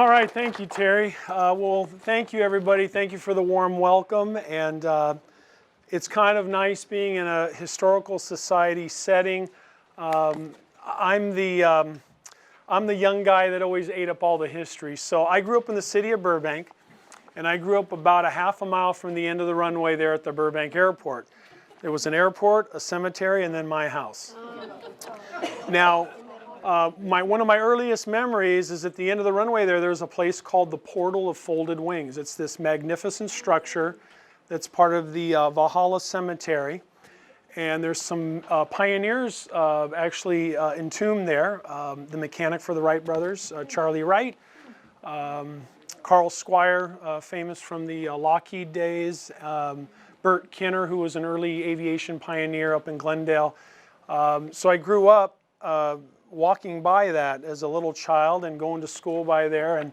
All right, thank you, Terry. Well, thank you, everybody. Thank you for the warm welcome. And it's kind of nice being in a historical society setting. I'm the young guy that always ate up all the history. So I grew up in the city of Burbank, and I grew up about a half a mile from the end of the runway there at the Burbank Airport. There was an airport, a cemetery, and then my house. Now, one of my earliest memories is at the end of the runway there's a place called the Portal of Folded Wings. It's this magnificent structure that's part of the Valhalla Cemetery. And there's some pioneers actually entombed there. The mechanic for the Wright brothers, Charlie Wright. Carl Squire, famous from the Lockheed days. Bert Kinner, who was an early aviation pioneer up in Glendale. So I grew up walking by that as a little child and going to school by there, and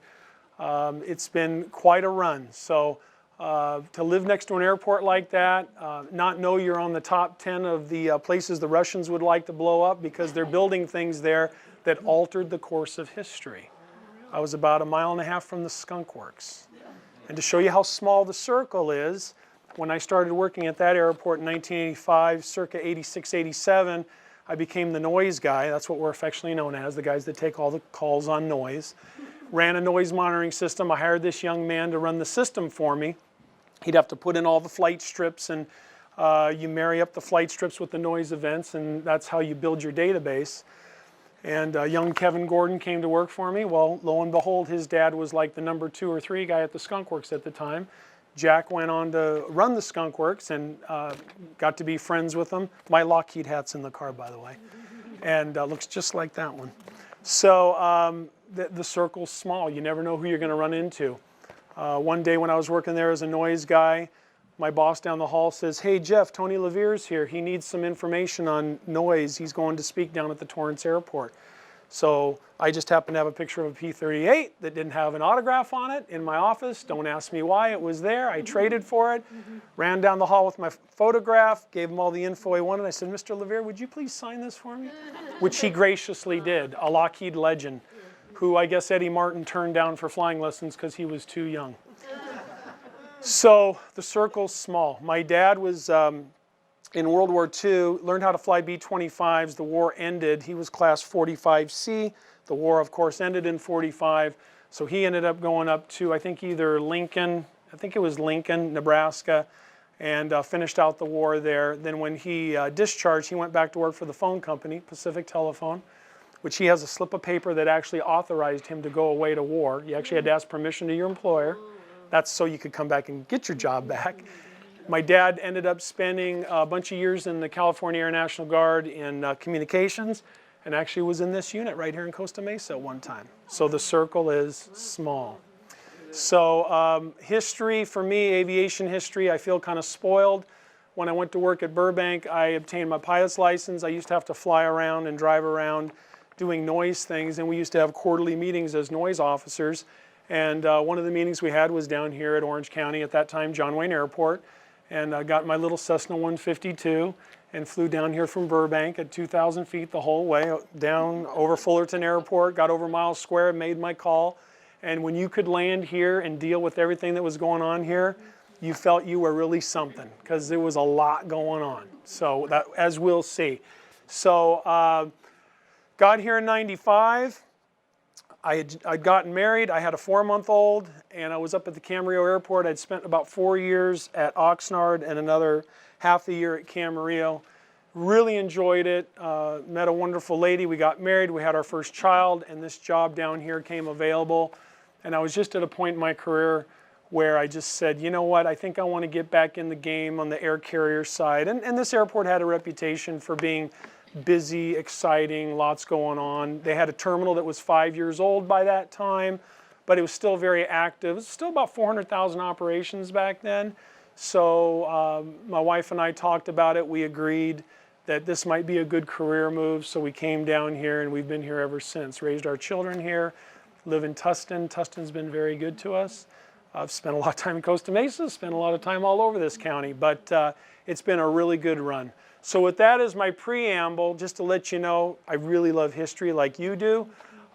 it's been quite a run. So to live next to an airport like that, not know you're on the top 10 of the places the Russians would like to blow up because they're building things there that altered the course of history. I was about 1.5 miles from the Skunk Works. And to show you how small the circle is, when I started working at that airport in 1985, circa 86, 87, I became the noise guy. That's what we're affectionately known as, the guys that take all the calls on noise. Ran a noise monitoring system. I hired this young man to run the system for me. He'd have to put in all the flight strips, and you marry up the flight strips with the noise events, and that's how you build your database. And young Kevin Gordon came to work for me. Well, lo and behold, his dad was like the number 2 or 3 guy at the Skunk Works at the time. Jack went on to run the Skunk Works and got to be friends with them. My Lockheed hat's in the car, by the way, and looks just like that one. So the circle's small. You never know who you're going to run into. One day when I was working there as a noise guy, my boss down the hall says, "Hey, Jeff, Tony Levere's here. He needs some information on noise. He's going to speak down at the Torrance Airport." So I just happened to have a picture of a P-38 that didn't have an autograph on it in my office. Don't ask me why, it was there. I traded for it, ran down the hall with my photograph, gave him all the info he wanted. I said, "Mr. Levere, would you please sign this for me?" Which he graciously did, a Lockheed legend, who I guess Eddie Martin turned down for flying lessons because he was too young. So the circle's small. My dad was in World War II, learned how to fly B-25s. The war ended. He was class 45C. The war, of course, ended in 45. So he ended up going up to, I think, either Lincoln, Nebraska, and finished out the war there. Then when he discharged, he went back to work for the phone company, Pacific Telephone, which he has a slip of paper that actually authorized him to go away to war. You actually had to ask permission to your employer. That's so you could come back and get your job back. My dad ended up spending a bunch of years in the California Air National Guard in communications, and actually was in this unit right here in Costa Mesa at one time. So the circle is small. So history for me, aviation history, I feel kind of spoiled. When I went to work at Burbank, I obtained my pilot's license. I used to have to fly around and drive around doing noise things, and we used to have quarterly meetings as noise officers. And one of the meetings we had was down here at Orange County, at that time John Wayne Airport. And I got my little Cessna 152 and flew down here from Burbank at 2,000 feet the whole way, down over Fullerton Airport, got over Miles Square, made my call. And when you could land here and deal with everything that was going on here, you felt you were really something, because there was a lot going on. So that, as we'll see. So got here in 95. I'd gotten married, I had a 4-month-old, and I was up at the Camarillo Airport. I'd spent about 4 years at Oxnard and another half a year at Camarillo. Really enjoyed it, met a wonderful lady, we got married, we had our first child, and this job down here came available. And I was just at a point in my career where I just said, you know what, I think I want to get back in the game on the air carrier side. And this airport had a reputation for being busy, exciting, lots going on. They had a terminal that was 5 years old by that time, but it was still very active. It was still about 400,000 operations back then. So my wife and I talked about it. We agreed that this might be a good career move, so we came down here, and we've been here ever since. Raised our children here, live in Tustin. Tustin's been very good to us. I've spent a lot of time in Costa Mesa, spent a lot of time all over this county, but it's been a really good run. So with that as my preamble, just to let you know, I really love history like you do.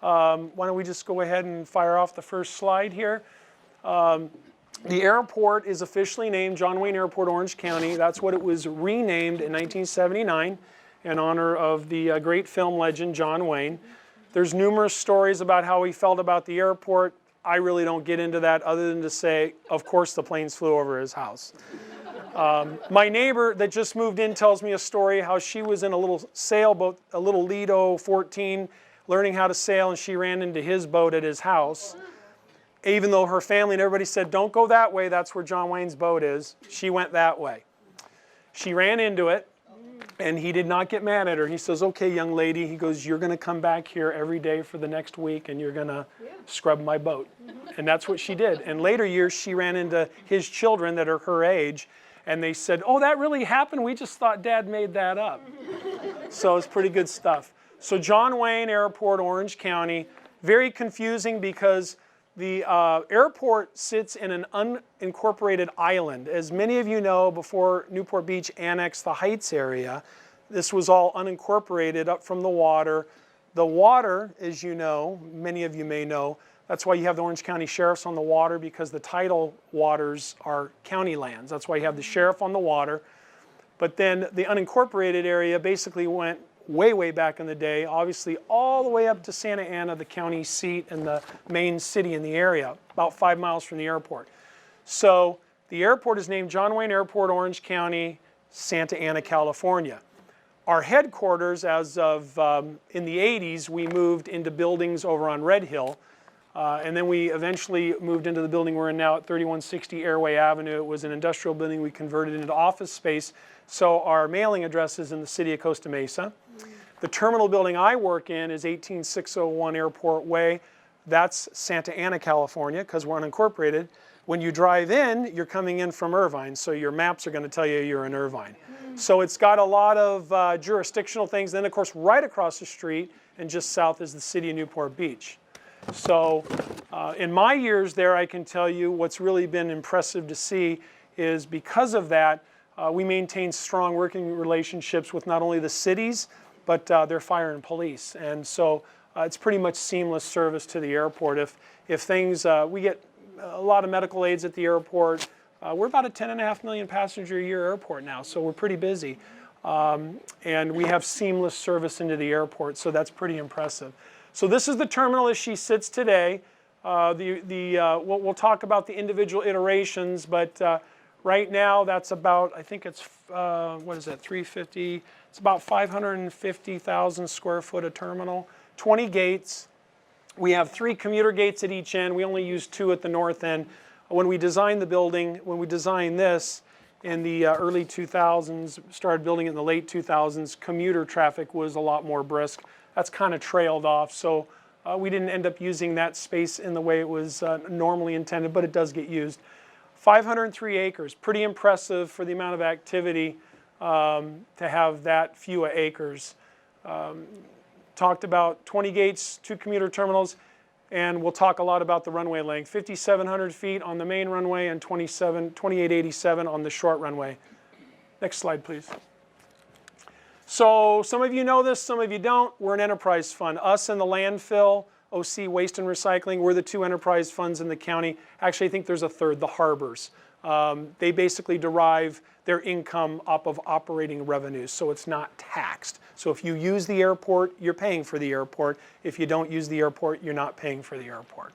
Why don't we just go ahead and fire off the first slide here. The airport is officially named John Wayne Airport, Orange County. That's what it was renamed in 1979 in honor of the great film legend John Wayne. There's numerous stories about how he felt about the airport. I really don't get into that other than to say, of course, the planes flew over his house. My neighbor that just moved in tells me a story how she was in a little sailboat, a little Lido 14, learning how to sail, and she ran into his boat at his house. Even though her family and everybody said, don't go that way, that's where John Wayne's boat is. She went that way. She ran into it, and he did not get mad at her. He says, okay, young lady, he goes, you're going to come back here every day for the next week, and you're going to scrub my boat. And that's what she did. In later years, she ran into his children that are her age, and they said, oh, that really happened? We just thought Dad made that up. So it's pretty good stuff. So John Wayne Airport, Orange County, very confusing because the airport sits in an unincorporated island. As many of you know, before Newport Beach annexed the Heights area, this was all unincorporated up from the water. The water, as you know, many of you may know, that's why you have the Orange County Sheriffs on the water, because the tidal waters are county lands. That's why you have the sheriff on the water. But then the unincorporated area basically went way, way back in the day, obviously all the way up to Santa Ana, the county seat and the main city in the area, about 5 miles from the airport. So the airport is named John Wayne Airport, Orange County, Santa Ana, California. Our headquarters, as of in the 80s, we moved into buildings over on Red Hill. And then we eventually moved into the building we're in now at 3160 Airway Avenue. It was an industrial building we converted into office space. So our mailing address is in the city of Costa Mesa. The terminal building I work in is 18601 Airport Way. That's Santa Ana, California, because we're unincorporated. When you drive in, you're coming in from Irvine, so your maps are going to tell you you're in Irvine. So it's got a lot of jurisdictional things. Then, of course, right across the street and just south is the city of Newport Beach. So in my years there, I can tell you what's really been impressive to see is because of that, we maintain strong working relationships with not only the cities, but their fire and police. And so it's pretty much seamless service to the airport. If things, we get a lot of medical aids at the airport. We're about a 10.5 million passenger a year airport now, so we're pretty busy. And we have seamless service into the airport, so that's pretty impressive. So this is the terminal as she sits today. We'll talk about the individual iterations, but right now that's about, I think it's, what is that, 350? It's about 550,000 square foot a terminal, 20 gates. We have 3 commuter gates at each end. We only use 2 at the north end. When we designed the building, when we designed this in the early 2000s, started building it in the late 2000s, commuter traffic was a lot more brisk. That's kind of trailed off, so we didn't end up using that space in the way it was normally intended, but it does get used. 503 acres, pretty impressive for the amount of activity to have that few acres. Talked about 20 gates, 2 commuter terminals, and we'll talk a lot about the runway length. 5,700 feet on the main runway and 2887 on the short runway. Next slide, please. So some of you know this, some of you don't. We're an enterprise fund. Us and the landfill, OC Waste and Recycling, we're the 2 enterprise funds in the county. Actually, I think there's a third, the harbors. They basically derive their income up of operating revenues, so it's not taxed. So if you use the airport, you're paying for the airport. If you don't use the airport, you're not paying for the airport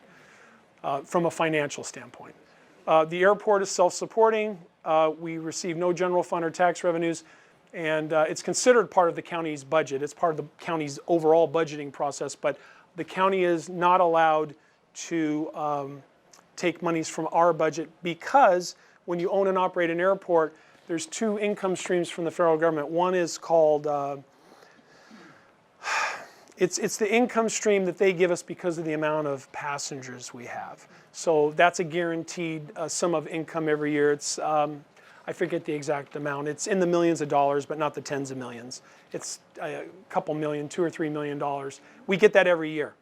from a financial standpoint. The airport is self-supporting. We receive no general fund or tax revenues, and it's considered part of the county's budget. It's part of the county's overall budgeting process, but the county is not allowed to take monies from our budget because when you own and operate an airport, there's 2 income streams from the federal government. One is called, it's the income stream that they give us because of the amount of passengers we have. So that's a guaranteed sum of income every year. It's, I forget the exact amount. It's in the millions of dollars, but not the tens of millions. It's a couple million, $2 or $3 million. We get that every year.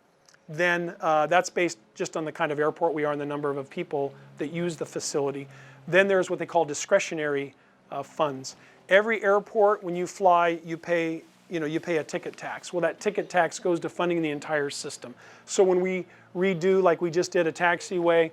Then that's based just on the kind of airport we are and the number of people that use the facility. Then there's what they call discretionary funds. Every airport, when you fly, you pay you pay a ticket tax. Well, that ticket tax goes to funding the entire system. So when we redo, like we just did a taxiway,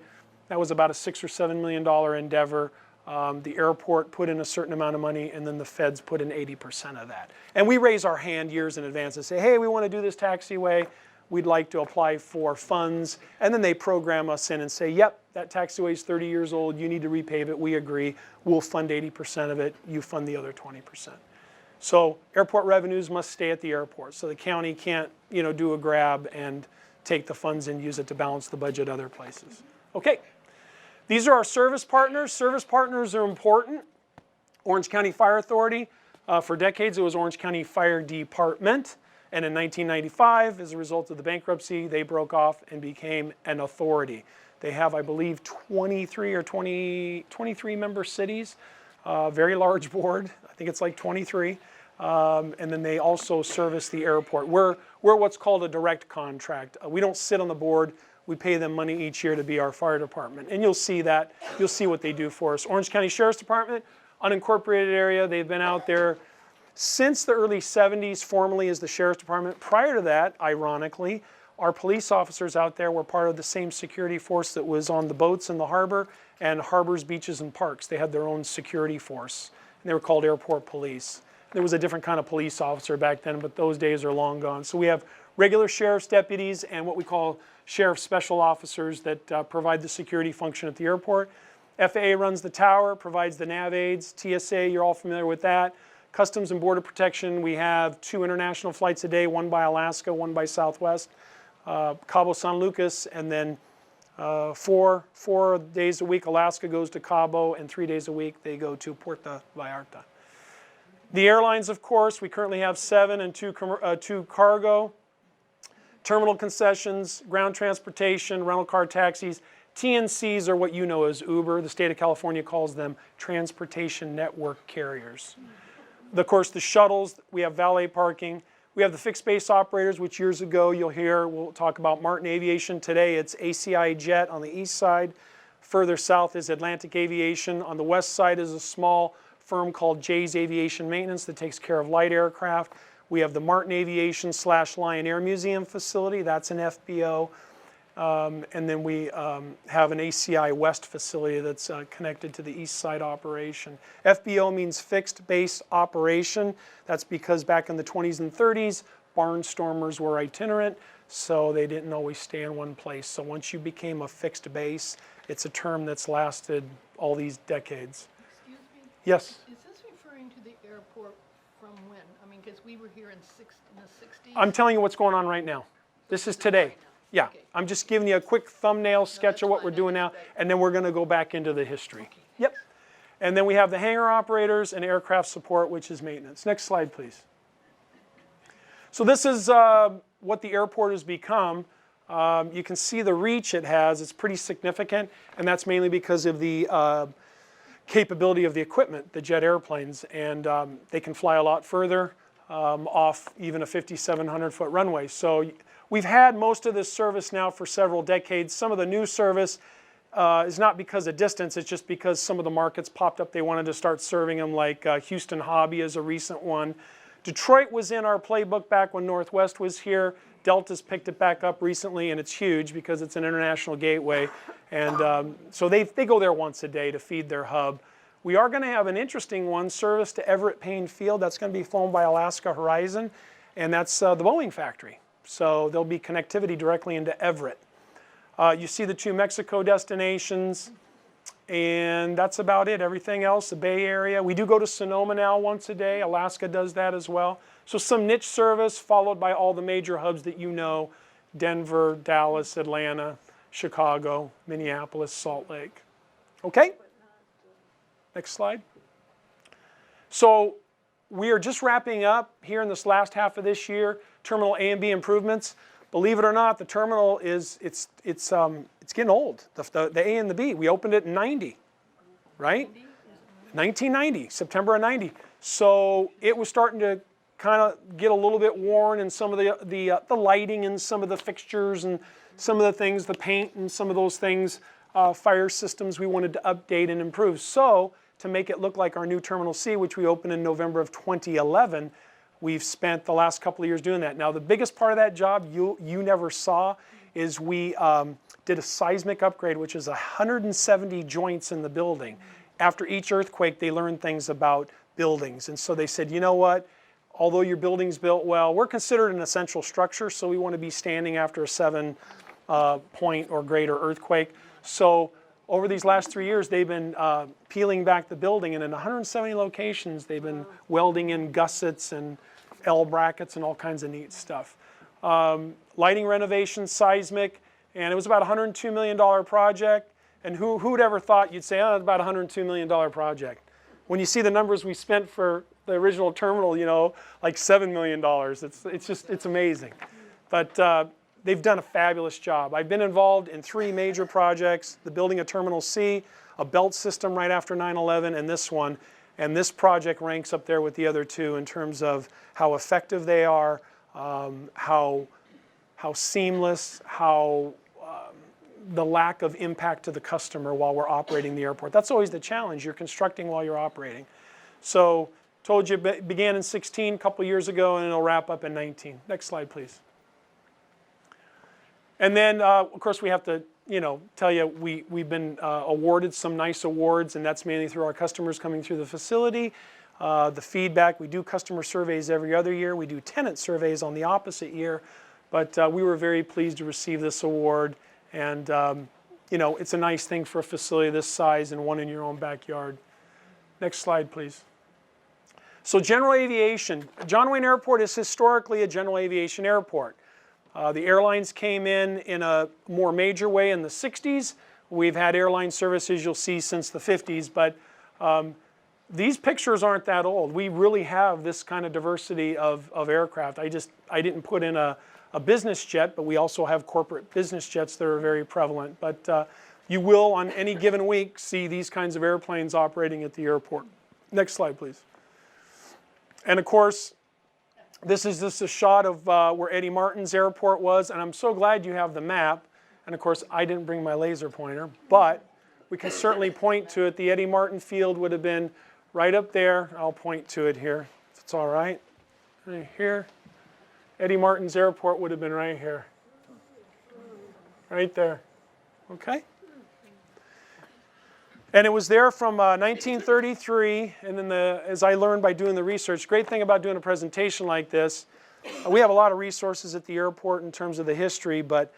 that was about a $6 or $7 million endeavor. The airport put in a certain amount of money, and then the feds put in 80% of that. And we raise our hand years in advance and say, hey, we want to do this taxiway. We'd like to apply for funds. And then they program us in and say, yep, that taxiway is 30 years old. You need to repave it. We agree. We'll fund 80% of it. You fund the other 20%. So airport revenues must stay at the airport. So the county can't, do a grab and take the funds and use it to balance the budget other places. Okay. These are our service partners. Service partners are important. Orange County Fire Authority. For decades, it was Orange County Fire Department. And in 1995, as a result of the bankruptcy, they broke off and became an authority. They have, I believe, 23 or 23 member cities. Very large board. I think it's like 23. And then they also service the airport. We're what's called a direct contract. We don't sit on the board. We pay them money each year to be our fire department. And you'll see that. You'll see what they do for us. Orange County Sheriff's Department, unincorporated area. They've been out there since the early 70s, formally as the Sheriff's Department. Prior to that, ironically, our police officers out there were part of the same security force that was on the boats in the harbor and harbors, beaches, and parks. They had their own security force. And they were called airport police. There was a different kind of police officer back then, but those days are long gone. So we have regular sheriff's deputies and what we call sheriff special officers that provide the security function at the airport. FAA runs the tower, provides the nav aids. TSA, you're all familiar with that. Customs and Border Protection, we have 2 international flights a day, one by Alaska, one by Southwest. Cabo San Lucas, and then 4 days a week Alaska goes to Cabo, and 3 days a week they go to Puerto Vallarta. The airlines, of course, we currently have 7 and 2 cargo. Terminal concessions, ground transportation, rental car taxis. TNCs are what you know as Uber. The state of California calls them transportation network carriers. Of course, the shuttles, we have valet parking. We have the fixed base operators, which years ago we'll talk about Martin Aviation. Today it's ACI Jet on the east side. Further south is Atlantic Aviation. On the west side is a small firm called Jay's Aviation Maintenance that takes care of light aircraft. We have the Martin Aviation / Lion Air Museum facility. That's an FBO. And then we have an ACI West facility that's connected to the east side operation. FBO means fixed base operation. That's because back in the 20s and 30s, barnstormers were itinerant, so they didn't always stay in one place. So once you became a fixed base, it's a term that's lasted all these decades. Excuse me? Yes? Is this referring to the airport from when? I mean, because we were here in the 60s. I'm telling you what's going on right now. This is today. Yeah, Okay. I'm just giving you a quick thumbnail sketch of what we're doing now, and then we're going to go back into the history. Okay. Yep. And then we have the hangar operators and aircraft support, which is maintenance. Next slide, please. So this is what the airport has become. You can see the reach it has. It's pretty significant, and that's mainly because of the capability of the equipment, the jet airplanes, and they can fly a lot further off even a 5,700-foot runway. So we've had most of this service now for several decades. Some of the new service is not because of distance, it's just because some of the markets popped up. They wanted to start serving them, like Houston Hobby is a recent one. Detroit was in our playbook back when Northwest was here. Delta's picked it back up recently, and it's huge because it's an international gateway. And so they go there once a day to feed their hub. We are going to have an interesting one, service to Everett Payne Field. That's going to be flown by Alaska Horizon, and that's the Boeing factory. So there'll be connectivity directly into Everett. You see the 2 Mexico destinations, and that's about it. Everything else, the Bay Area. We do go to Sonoma now once a day. Alaska does that as well. So some niche service followed by all the major hubs that you know: Denver, Dallas, Atlanta, Chicago, Minneapolis, Salt Lake. Okay? Next slide. So we are just wrapping up here in this last half of this year, Terminal A and B improvements. Believe it or not, the terminal it's getting old. The A and the B. We opened it in 90, right? 1990, September of 90. So it was starting to kind of get a little bit worn, and some of the lighting and some of the fixtures and some of the things, the paint and some of those things, fire systems we wanted to update and improve. So to make it look like our new Terminal C, which we opened in November of 2011, we've spent the last couple of years doing that. Now, the biggest part of that job you never saw is we did a seismic upgrade, which is 170 joints in the building. After each earthquake, they learned things about buildings. And so they said, you know what? Although your building's built well, we're considered an essential structure, so we want to be standing after a 7-point or greater earthquake. So over these last 3 years, they've been peeling back the building, and in 170 locations, they've been welding in gussets and L brackets and all kinds of neat stuff. Lighting renovation, seismic, and it was about a $102 million project. And who'd ever thought you'd say, oh, it's about a $102 million project? When you see the numbers we spent for the original terminal, you know, like $7 million, it's amazing. But they've done a fabulous job. I've been involved in 3 major projects, the building of Terminal C, a belt system right after 9/11, and this one. And this project ranks up there with the other 2 in terms of how effective they are, how seamless, how the lack of impact to the customer while we're operating the airport. That's always the challenge. You're constructing while you're operating. So, told you it began in 16, a couple years ago, and it'll wrap up in 19. Next slide, please. And then, of course, we have to, you know, tell you we've been awarded some nice awards, and that's mainly through our customers coming through the facility. The feedback, we do customer surveys every other year. We do tenant surveys on the opposite year. But we were very pleased to receive this award. And, you know, it's a nice thing for a facility this size and one in your own backyard. Next slide, please. So General Aviation. John Wayne Airport is historically a general aviation airport. The airlines came in a more major way in the 60s. We've had airline services you'll see since the 50s, but these pictures aren't that old. We really have this kind of diversity of aircraft. I didn't put in a business jet, but we also have corporate business jets that are very prevalent. But you will, on any given week, see these kinds of airplanes operating at the airport. Next slide, please. And of course, this is just a shot of where Eddie Martin's airport was, and I'm so glad you have the map. And of course, I didn't bring my laser pointer, but we can certainly point to it. The Eddie Martin field would have been right up there. I'll point to it here, if it's all right. Right here. Eddie Martin's airport would have been right here. Right there. Okay? And it was there from 1933, and then as I learned by doing the research, great thing about doing a presentation like this, we have a lot of resources at the airport in terms of the history, but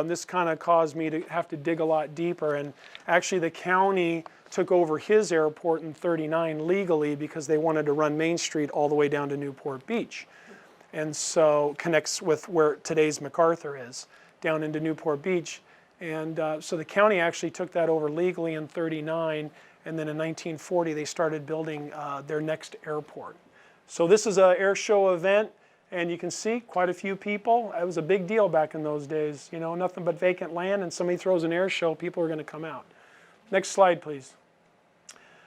this kind of caused me to have to dig a lot deeper. And actually the county took over his airport in '39 legally because they wanted to run Main Street all the way down to Newport Beach. And so connects with where today's MacArthur is, down into Newport Beach. And so the county actually took that over legally in '39, and then in 1940 they started building their next airport. So this is an air show event, and you can see quite a few people. It was a big deal back in those days, you know, nothing but vacant land, and somebody throws an air show, people are going to come out. Next slide, please.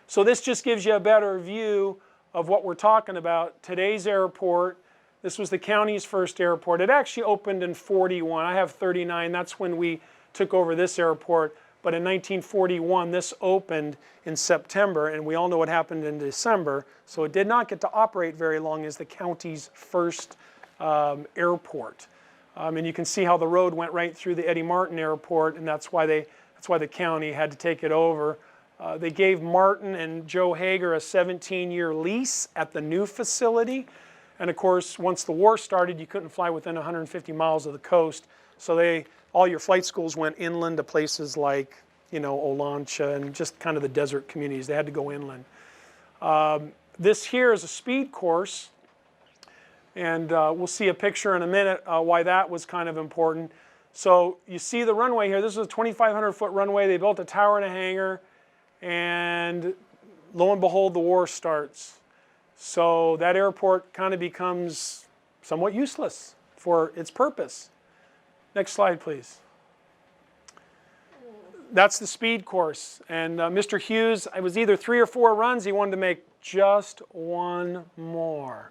So this just gives you a better view of what we're talking about. Today's airport. This was the county's first airport. It actually opened in '41. I have '39. That's when we took over this airport. But in 1941, this opened in September, and we all know what happened in December. So it did not get to operate very long as the county's first airport. And you can see how the road went right through the Eddie Martin Airport, and that's why the county had to take it over. They gave Martin and Joe Hager a 17-year lease at the new facility. And of course, once the war started, you couldn't fly within 150 miles of the coast. So all your flight schools went inland to places like, you know, Olancha and just kind of the desert communities. They had to go inland. This here is a speed course. And we'll see a picture in a minute why that was kind of important. So you see the runway here. This is a 2,500-foot runway. They built a tower and a hangar. And lo and behold, the war starts. So that airport kind of becomes somewhat useless for its purpose. Next slide, please. That's the speed course. And Mr. Hughes, it was either 3 or 4 runs. He wanted to make just one more.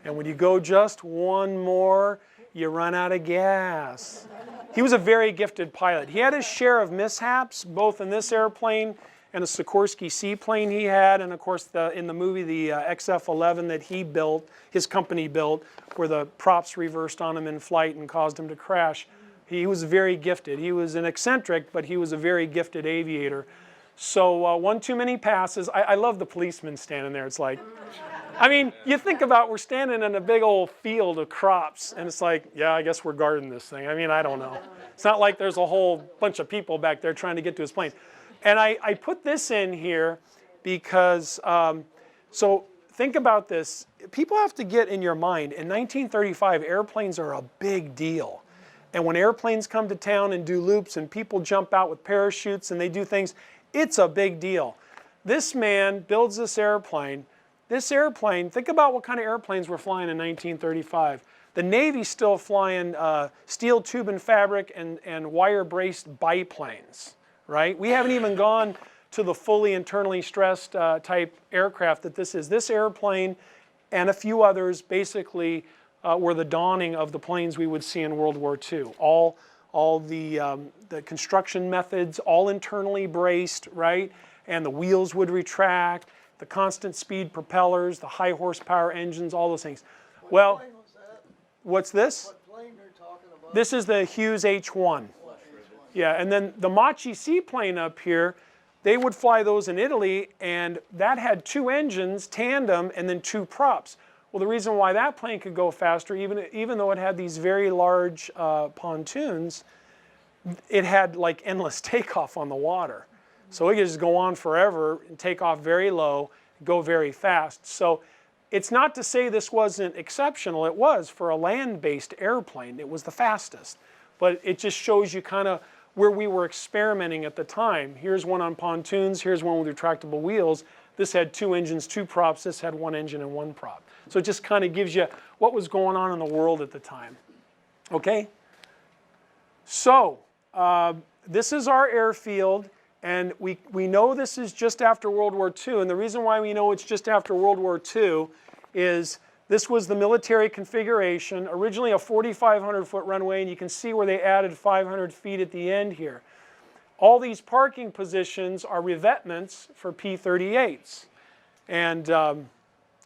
And when you go just one more, you run out of gas. He was a very gifted pilot. He had his share of mishaps, both in this airplane and a Sikorsky seaplane he had, and of course in the movie the XF-11 that he built, his company built, where the props reversed on him in flight and caused him to crash. He was very gifted. He was an eccentric, but he was a very gifted aviator. So one too many passes. I love the policeman standing there. It's like, I mean, you think about we're standing in a big old field of crops, and it's like, yeah, I guess we're guarding this thing. I mean, I don't know. It's not like there's a whole bunch of people back there trying to get to his plane. And I put this in here because, so think about this. People have to get in your mind, in 1935, airplanes are a big deal. And when airplanes come to town and do loops and people jump out with parachutes and they do things, it's a big deal. This man builds this airplane. This airplane, think about what kind of airplanes were flying in 1935. The Navy's still flying steel tube and fabric and wire-braced biplanes, right? We haven't even gone to the fully internally stressed type aircraft that this is. This airplane and a few others basically were the dawning of the planes we would see in World War II. All the construction methods, all internally braced, right? And the wheels would retract, the constant speed propellers, the high horsepower engines, all those things. Well, what's this? What plane they're talking about? This is the Hughes H-1. Yeah, and then the Machi seaplane up here, they would fly those in Italy, and that had 2 engines, tandem, and then 2 props. Well, the reason why that plane could go faster, even though it had these very large pontoons, it had like endless takeoff on the water. So it could just go on forever and take off very low, go very fast. So it's not to say this wasn't exceptional. It was for a land-based airplane. It was the fastest. But it just shows you kind of where we were experimenting at the time. Here's one on pontoons. Here's one with retractable wheels. This had 2 engines, 2 props. This had 1 engine and 1 prop. So it just kind of gives you what was going on in the world at the time. Okay? So this is our airfield. And we know this is just after World War II. And the reason why we know it's just after World War II is this was the military configuration. Originally a 4,500-foot runway. And you can see where they added 500 feet at the end here. All these parking positions are revetments for P-38s. And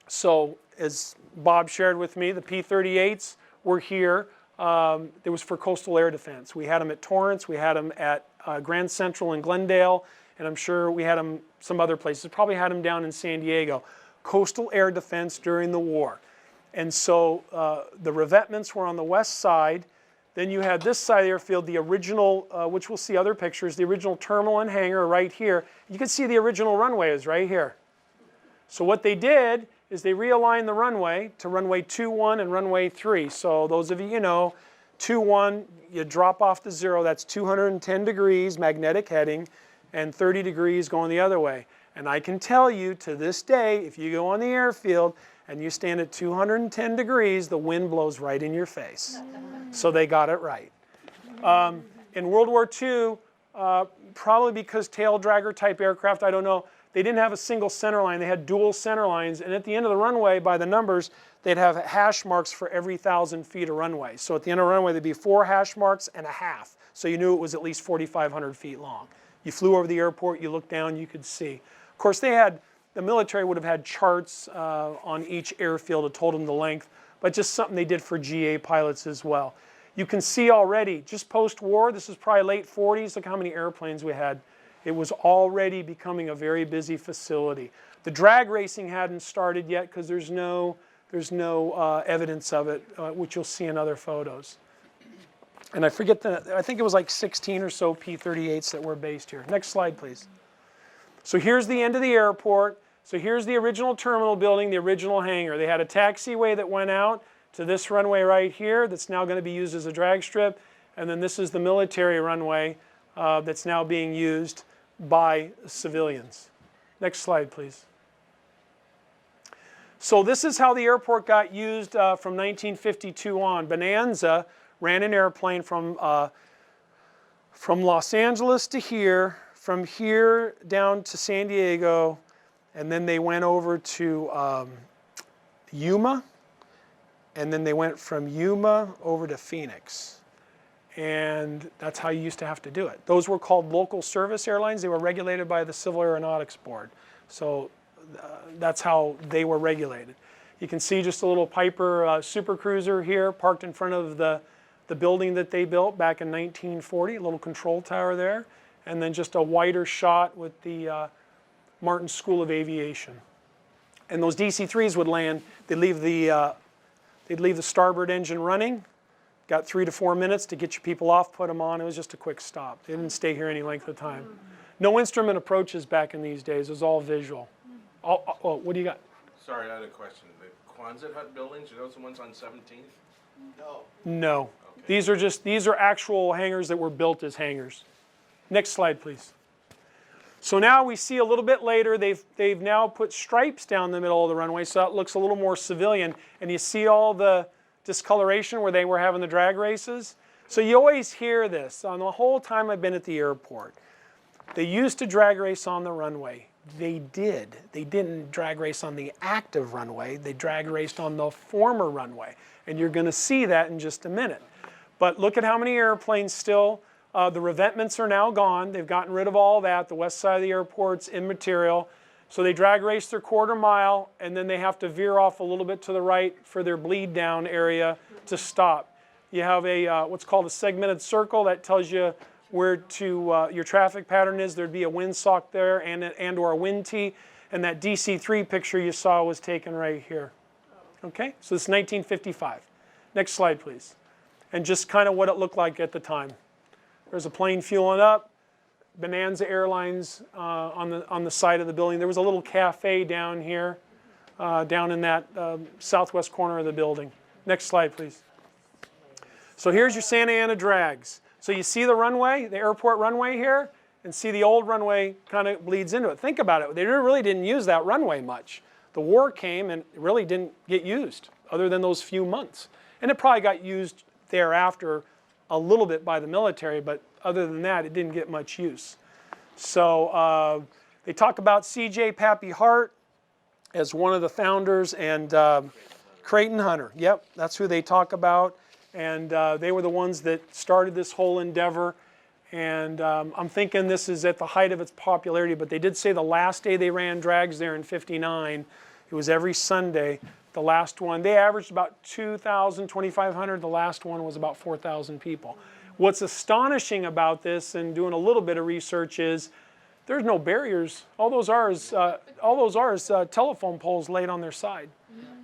so as Bob shared with me, the P-38s were here. It was for coastal air defense. We had them at Torrance. We had them at Grand Central in Glendale. And I'm sure we had them some other places. Probably had them down in San Diego. Coastal air defense during the war. And so the revetments were on the west side. Then you had this side of the airfield, the original, which we'll see other pictures, the original terminal and hangar right here. You can see the original runway is right here. So what they did is they realigned the runway to runway 21 and runway 3. So those of you know, 21, you drop off to 0, that's 210 degrees magnetic heading, and 30 degrees going the other way. And I can tell you to this day, if you go on the airfield and you stand at 210 degrees, the wind blows right in your face. So they got it right. In World War II, probably because tail dragger type aircraft, I don't know, they didn't have a single center line. They had dual center lines. And at the end of the runway, by the numbers, they'd have hash marks for every 1,000 feet of runway. So at the end of the runway, there'd be 4 hash marks and a half. So you knew it was at least 4,500 feet long. You flew over the airport, you looked down, you could see. Of course, the military would have had charts on each airfield that told them the length, but just something they did for GA pilots as well. You can see already, just post-war, this is probably late 40s, look how many airplanes we had. It was already becoming a very busy facility. The drag racing hadn't started yet because there's no evidence of it, which you'll see in other photos. And I forget I think it was like 16 or so P-38s that were based here. Next slide, please. So here's the end of the airport. So here's the original terminal building, the original hangar. They had a taxiway that went out to this runway right here that's now going to be used as a drag strip. And then this is the military runway that's now being used by civilians. Next slide, please. So this is how the airport got used from 1952 on. Bonanza ran an airplane from Los Angeles to here, from here down to San Diego, and then they went over to Yuma, and then they went from Yuma over to Phoenix. And that's how you used to have to do it. Those were called local service airlines. They were regulated by the Civil Aeronautics Board. So that's how they were regulated. You can see just a little Piper Super Cruiser here parked in front of the building that they built back in 1940, a little control tower there. And then just a wider shot with the Martin School of Aviation. And those DC-3s would land, they'd leave the starboard engine running, got 3 to 4 minutes to get your people off, put them on. It was just a quick stop. They didn't stay here any length of time. No instrument approaches back in these days. It was all visual. Oh, what do you got? Sorry, I had a question. The Quonset hut buildings, are those the ones on 17th? No. No. Okay. These are actual hangars that were built as hangars. Next slide, please. So now we see a little bit later, they've now put stripes down the middle of the runway, so it looks a little more civilian. And you see all the discoloration where they were having the drag races. So you always hear this on the whole time I've been at the airport. They used to drag race on the runway. They did. They didn't drag race on the active runway. They drag raced on the former runway. And you're going to see that in just a minute. But look at how many airplanes still. The revetments are now gone. They've gotten rid of all that. The west side of the airport's immaterial. So they drag race their quarter mile, and then they have to veer off a little bit to the right for their bleed down area to stop. You have a what's called a segmented circle that tells you where your traffic pattern is. There'd be a windsock there and or a wind tee, and that DC-3 picture you saw was taken right here. Okay, so this is 1955. Next slide, please. And just kind of what it looked like at the time. There's a plane fueling up. Bonanza Airlines on the side of the building. There was a little cafe down here, down in that southwest corner of the building. Next slide, please. So here's your Santa Ana drags. So you see the runway, the airport runway here, and see the old runway kind of bleeds into it. Think about it. They really didn't use that runway much. The war came and it really didn't get used other than those few months. And it probably got used thereafter a little bit by the military, but other than that, it didn't get much use. So they talk about C.J. Pappy Hart as one of the founders, and Creighton Hunter. Yep, that's who they talk about. And they were the ones that started this whole endeavor. And I'm thinking this is at the height of its popularity, but they did say the last day they ran drags there in '59, it was every Sunday. The last one, they averaged about 2,000, 2,500. The last one was about 4,000 people. What's astonishing about this, and doing a little bit of research, is there's no barriers. All those are is telephone poles laid on their side.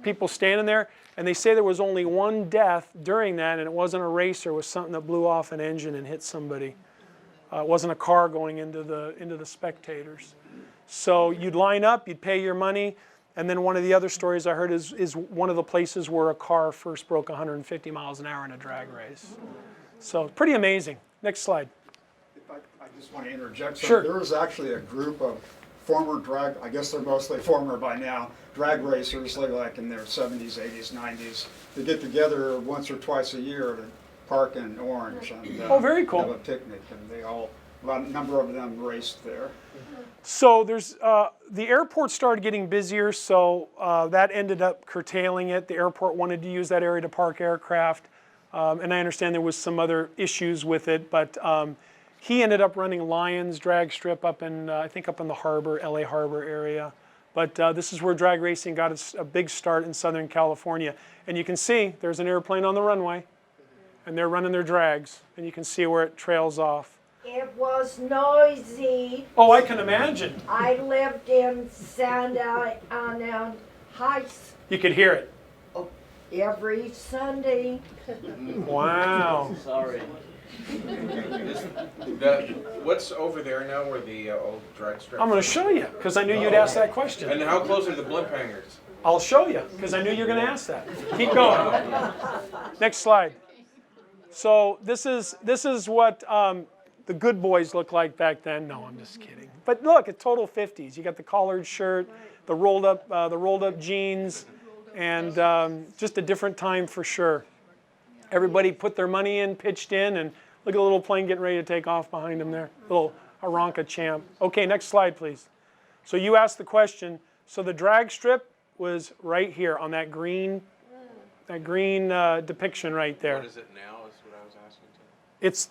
People standing there, and they say there was only one death during that, and it wasn't a racer. It was something that blew off an engine and hit somebody. It wasn't a car going into the spectators. So you'd line up, you'd pay your money. And then one of the other stories I heard is one of the places where a car first broke 150 miles an hour in a drag race. So pretty amazing. Next slide. If I just want to interject. Sure. There was actually a group of former drag, I guess they're mostly former by now, drag racers, like in their 70s, 80s, 90s. They get together once or twice a year to park in Orange and Oh, very cool. have a picnic. And a number of them raced there. So there's the airport started getting busier, so that ended up curtailing it. The airport wanted to use that area to park aircraft, and I understand there was some other issues with it, but he ended up running Lions drag strip up in, I think up in the harbor, LA Harbor area. But this is where drag racing got a big start in Southern California. And you can see there's an airplane on the runway, and they're running their drags, and you can see where it trails off. It was noisy. Oh, I can imagine. I lived in Santa Ana Heights You could hear it. every Sunday. Wow. Sorry. What's over there now where the old drag strip? I'm going to show you, because I knew you'd ask that question. And how close are the blimp hangers? I'll show you, because I knew you were going to ask that. Keep going. Next slide. So this is what the good boys looked like back then. No, I'm just kidding. But look, it's total 50s. You got the collared shirt, the rolled up jeans, and just a different time for sure. Everybody put their money in, pitched in, and look at the little plane getting ready to take off behind them there. Little Aranca champ. Okay, next slide, please. So you asked the question. So the drag strip was right here on that green depiction right there. What is it now is what I was asking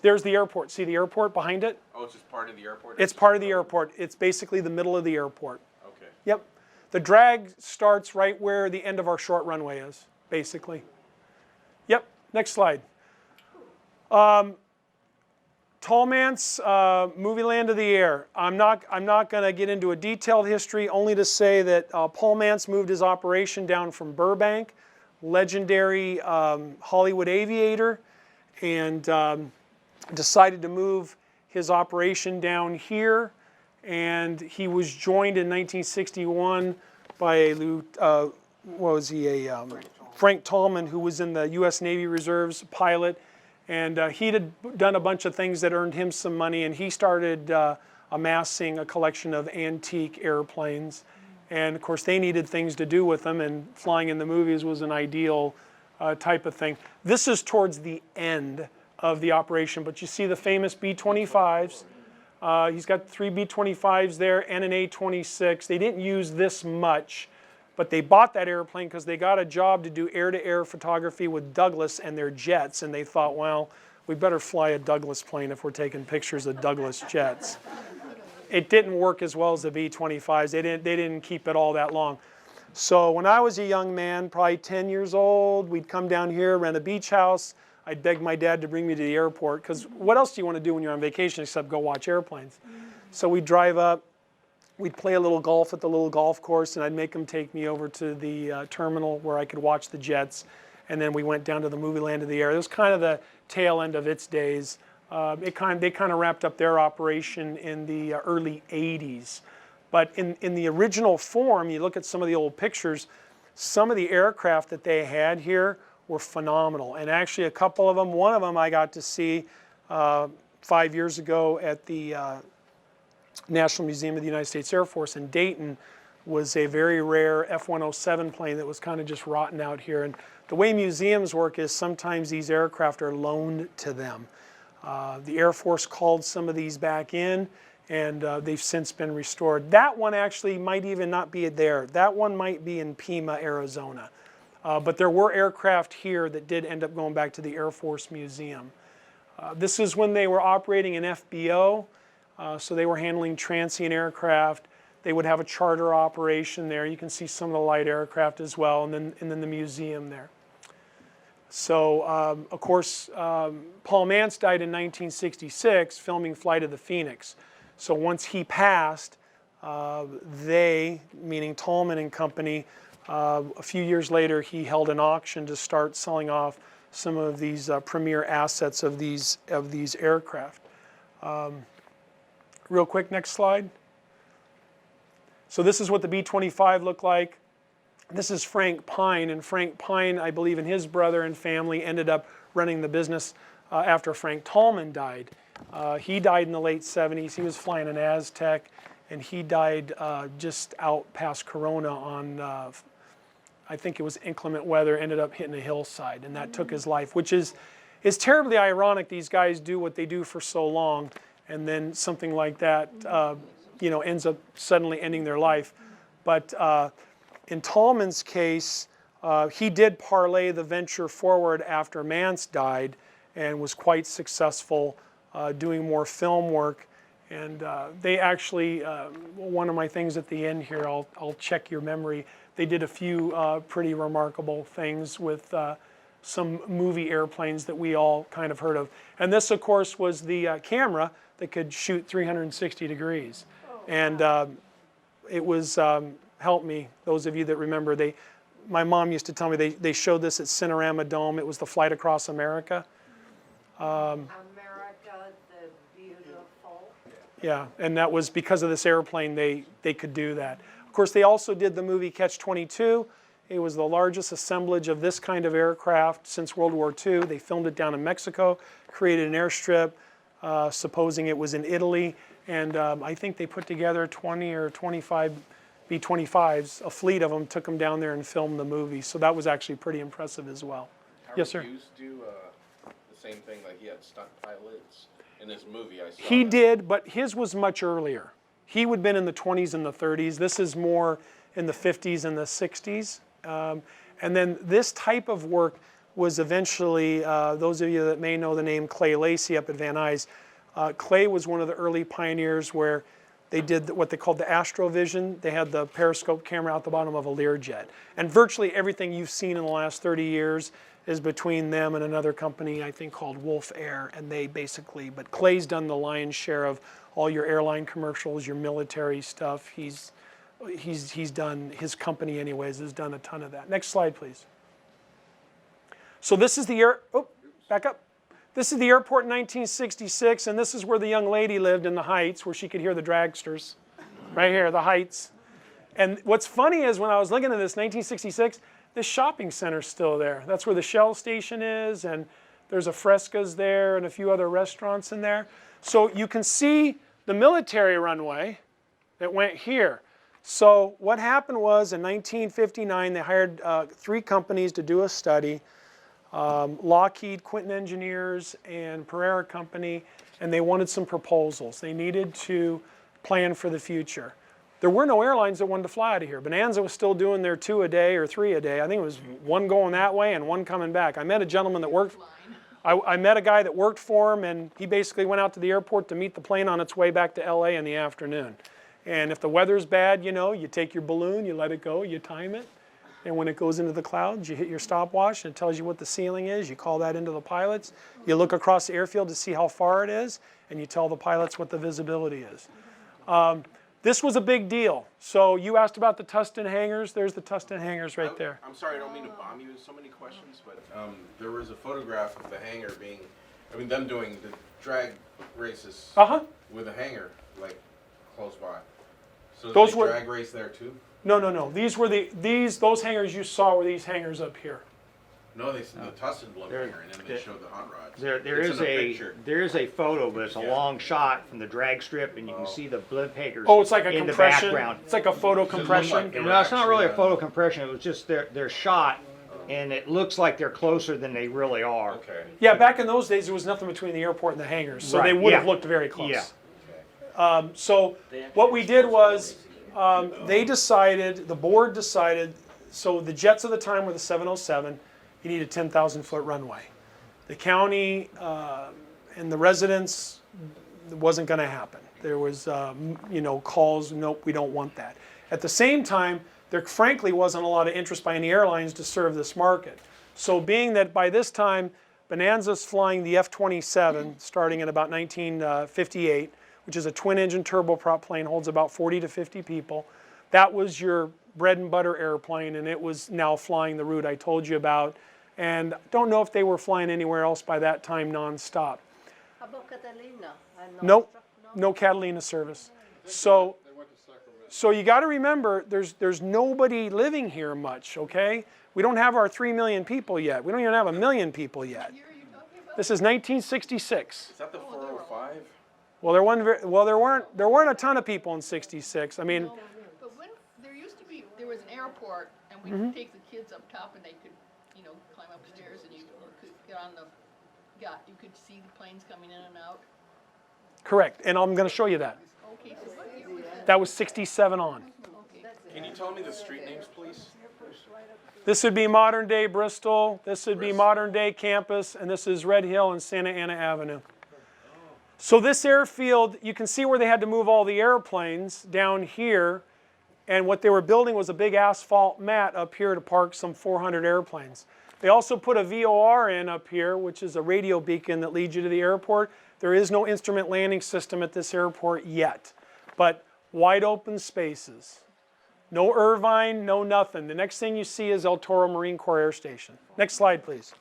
There's the airport. See the airport behind it? Oh, it's just part of the airport? It's part of the airport. It's basically the middle of the airport. Okay. Yep. The drag starts right where the end of our short runway is, basically. Yep. Next slide. Tallman's movie Land of the Air. I'm not going to get into a detailed history, only to say that Paul Mance moved his operation down from Burbank, legendary Hollywood aviator, and decided to move his operation down here. And he was joined in 1961 by Frank Tallman, who was in the U.S. Navy Reserves, pilot. And he'd had done a bunch of things that earned him some money, and he started amassing a collection of antique airplanes. And of course, they needed things to do with them, and flying in the movies was an ideal type of thing. This is towards the end of the operation, but you see the famous B-25s. He's got 3 B-25s there and an A-26. They didn't use this much, but they bought that airplane because they got a job to do air-to-air photography with Douglas and their jets, and they thought, well, we better fly a Douglas plane if we're taking pictures of Douglas jets. It didn't work as well as the B-25s. They didn't keep it all that long. So when I was a young man, probably 10 years old, we'd come down here, rent a beach house. I'd beg my dad to bring me to the airport, because what else do you want to do when you're on vacation except go watch airplanes? So we'd drive up. We'd play a little golf at the little golf course, and I'd make them take me over to the terminal where I could watch the jets. And then we went down to the movie Land of the Air. It was kind of the tail end of its days. They kind of wrapped up their operation in the early 80s. But in the original form, you look at some of the old pictures, some of the aircraft that they had here were phenomenal. And actually a couple of them, one of them I got to see 5 years ago at the National Museum of the United States Air Force in Dayton, was a very rare F-107 plane that was kind of just rotten out here. And the way museums work is sometimes these aircraft are loaned to them. The Air Force called some of these back in, and they've since been restored. That one actually might even not be there. That one might be in Pima, Arizona. But there were aircraft here that did end up going back to the Air Force Museum. This is when they were operating an FBO. So they were handling transient aircraft. They would have a charter operation there. You can see some of the light aircraft as well, and then the museum there. So, of course, Paul Mance died in 1966 filming Flight of the Phoenix. So once he passed, they, meaning Tallman and Company, a few years later, he held an auction to start selling off some of these premier assets of these aircraft. Real quick, next slide. So this is what the B-25 looked like. This is Frank Pine, and Frank Pine, I believe, and his brother and family ended up running the business after Frank Tallman died. He died in the late 70s. He was flying an Aztec, and he died just out past Corona on, I think it was inclement weather, ended up hitting a hillside, and that took his life, which is terribly ironic. These guys do what they do for so long, and then something like that ends up suddenly ending their life. But in Tallman's case, he did parlay the venture forward after Mance died and was quite successful doing more film work. And they actually, one of my things at the end here, I'll check your memory, they did a few pretty remarkable things with some movie airplanes that we all kind of heard of. And this, of course, was the camera that could shoot 360 degrees. And it was, help me, those of you that remember, my mom used to tell me they showed this at Cinerama Dome. It was the Flight Across America. America the Beautiful. Yeah, and that was because of this airplane they could do that. Of course, they also did the movie Catch-22. It was the largest assemblage of this kind of aircraft since World War II. They filmed it down in Mexico, created an airstrip, supposing it was in Italy. And I think they put together 20 or 25 B-25s, a fleet of them, took them down there and filmed the movie. So that was actually pretty impressive as well. Howard Yes, sir. Hughes do the same thing, like he had stunt pilots in his movie? I saw He that. did, but his was much earlier. He would have been in the 20s and the 30s. This is more in the 50s and the 60s. And then this type of work was eventually, those of you that may know the name Clay Lacey up at Van Nuys, Clay was one of the early pioneers where they did what they called the astrovision. They had the periscope camera out the bottom of a Learjet. And virtually everything you've seen in the last 30 years is between them and another company, I think, called Wolf Air. And they basically, but Clay's done the lion's share of all your airline commercials, your military stuff. He's done, his company anyways, has done a ton of that. Next slide, please. So this is the back up. This is the airport in 1966, and this is where the young lady lived in the Heights, where she could hear the dragsters. Right here, the Heights. And what's funny is when I was looking at this, 1966, this shopping center's still there. That's where the Shell station is, and there's a Fresca's there and a few other restaurants in there. So you can see the military runway that went here. So what happened was in 1959, they hired 3 companies to do a study. Lockheed, Quinton Engineers, and Pereira Company, and they wanted some proposals. They needed to plan for the future. There were no airlines that wanted to fly out of here. Bonanza was still doing their 2 a day or 3 a day. I think it was 1 going that way and 1 coming back. I met a gentleman that worked, I met a guy that worked for him, and he basically went out to the airport to meet the plane on its way back to LA in the afternoon. And if the weather's bad, you know, you take your balloon, you let it go, you time it. And when it goes into the clouds, you hit your stopwatch and it tells you what the ceiling is. You call that into the pilots. You look across the airfield to see how far it is, and you tell the pilots what the visibility is. This was a big deal. So you asked about the Tustin hangars. There's the Tustin hangars right there. I'm sorry, I don't mean to bomb you with so many questions, but there was a photograph of the hangar being, them doing the drag races with a hangar, like, close by. So Those they were drag race there too? No, no, no. These were those hangars you saw were these hangars up here. No, the Tustin blew hangar, and then they showed the hot rods. There is a photo, but it's a long shot from the drag strip, and you can see the blimp hangars Oh, it's like a in the compression. background. It's like a photo compression. they were No, it's not really a actually, photo compression. It was just their shot, and it looks like they're closer than they really are. Okay. Yeah, back in those days, there was nothing between the airport and the hangars, so they Right, would have yeah. looked very close. Yeah. So what we did was they decided, the board decided, so the jets of the time were the 707, you needed a 10,000-foot runway. The county and the residents, it wasn't going to happen. There was, calls, nope, we don't want that. At the same time, there frankly wasn't a lot of interest by any airlines to serve this market. So being that by this time, Bonanza's flying the F-27 starting in about 1958, which is a twin-engine turboprop plane, holds about 40 to 50 people. That was your bread and butter airplane, and it was now flying the route I told you about. And I don't know if they were flying anywhere else by that time nonstop. How about Catalina? Nope, no Catalina service. So you got to remember, there's nobody living here much, okay? We don't have our 3 million people yet. We don't even have 1 million people yet. What year are you talking about? This is 1966. Is that the 405? Well, there weren't a ton of people in '66. I mean, But when, there was an airport, and we could take the kids up top, and they could, climb upstairs, and you could get on you could see the planes coming in and out. correct, and I'm going to show you that. Okay, so what year was that? That was 67 on. Okay. Can you tell me the street names, please? This would be modern day Bristol. This would be modern day Campus, and this is Red Hill and Santa Ana Avenue. So this airfield, you can see where they had to move all the airplanes down here, and what they were building was a big asphalt mat up here to park some 400 airplanes. They also put a VOR in up here, which is a radio beacon that leads you to the airport. There is no instrument landing system at this airport yet, but wide open spaces. No Irvine, no nothing. The next thing you see is El Toro Marine Corps Air Station. Next slide, please.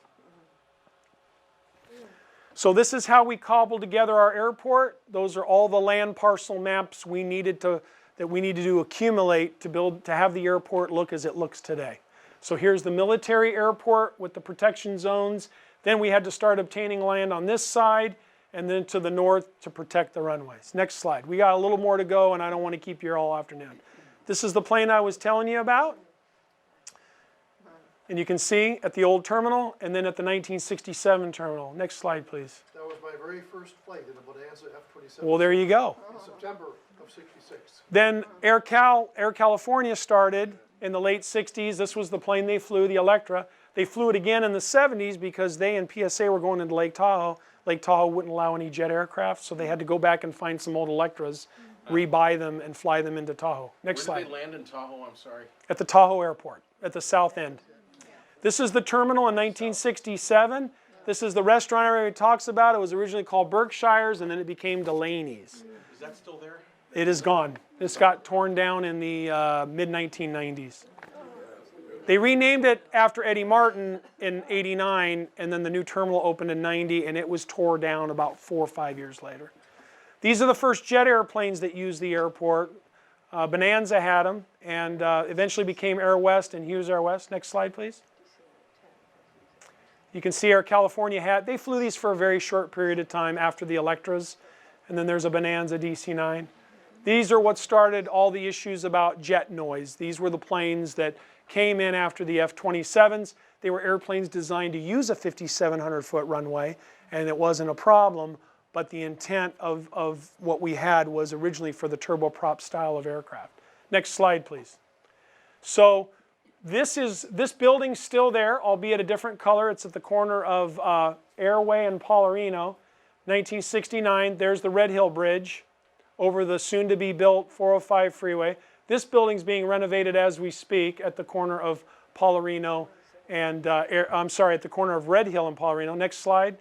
So this is how we cobbled together our airport. Those are all the land parcel maps we needed to accumulate to have the airport look as it looks today. So here's the military airport with the protection zones. Then we had to start obtaining land on this side and then to the north to protect the runways. Next slide. We got a little more to go, and I don't want to keep you here all afternoon. This is the plane I was telling you about. And you can see at the old terminal and then at the 1967 terminal. Next slide, please. That was my very first flight in a Bonanza F-27 Well, there you go. in September of '66. Then Air California started in the late 60s. This was the plane they flew, the Electra. They flew it again in the 70s because they and PSA were going into Lake Tahoe. Lake Tahoe wouldn't allow any jet aircraft, so they had to go back and find some old Electras, rebuy them, and fly them into Tahoe. Next Where slide. did they land in Tahoe? I'm sorry. At the Tahoe Airport, at the south end. This is the terminal in 1967. This is the restaurant everybody talks about. It was originally called Berkshire's, and then it became Delaney's. Is that still there? It is gone. This got torn down in the mid-1990s. They renamed it after Eddie Martin in '89, and then the new terminal opened in '90, and it was tore down about 4 or 5 years later. These are the first jet airplanes that used the airport. Bonanza had them, and eventually became Air West and Hughes Air West. Next slide, please. You can see Air California had, they flew these for a very short period of time after the Electras, and then there's a Bonanza DC-9. These are what started all the issues about jet noise. These were the planes that came in after the F-27s. They were airplanes designed to use a 5,700-foot runway, and it wasn't a problem, but the intent of what we had was originally for the turboprop style of aircraft. Next slide, please. So this building's still there, albeit a different color. It's at the corner of Airway and Paularino, 1969. There's the Red Hill Bridge over the soon-to-be-built 405 freeway. This building's being renovated as we speak at the corner of Paularino and, at the corner of Red Hill and Paularino. Next slide.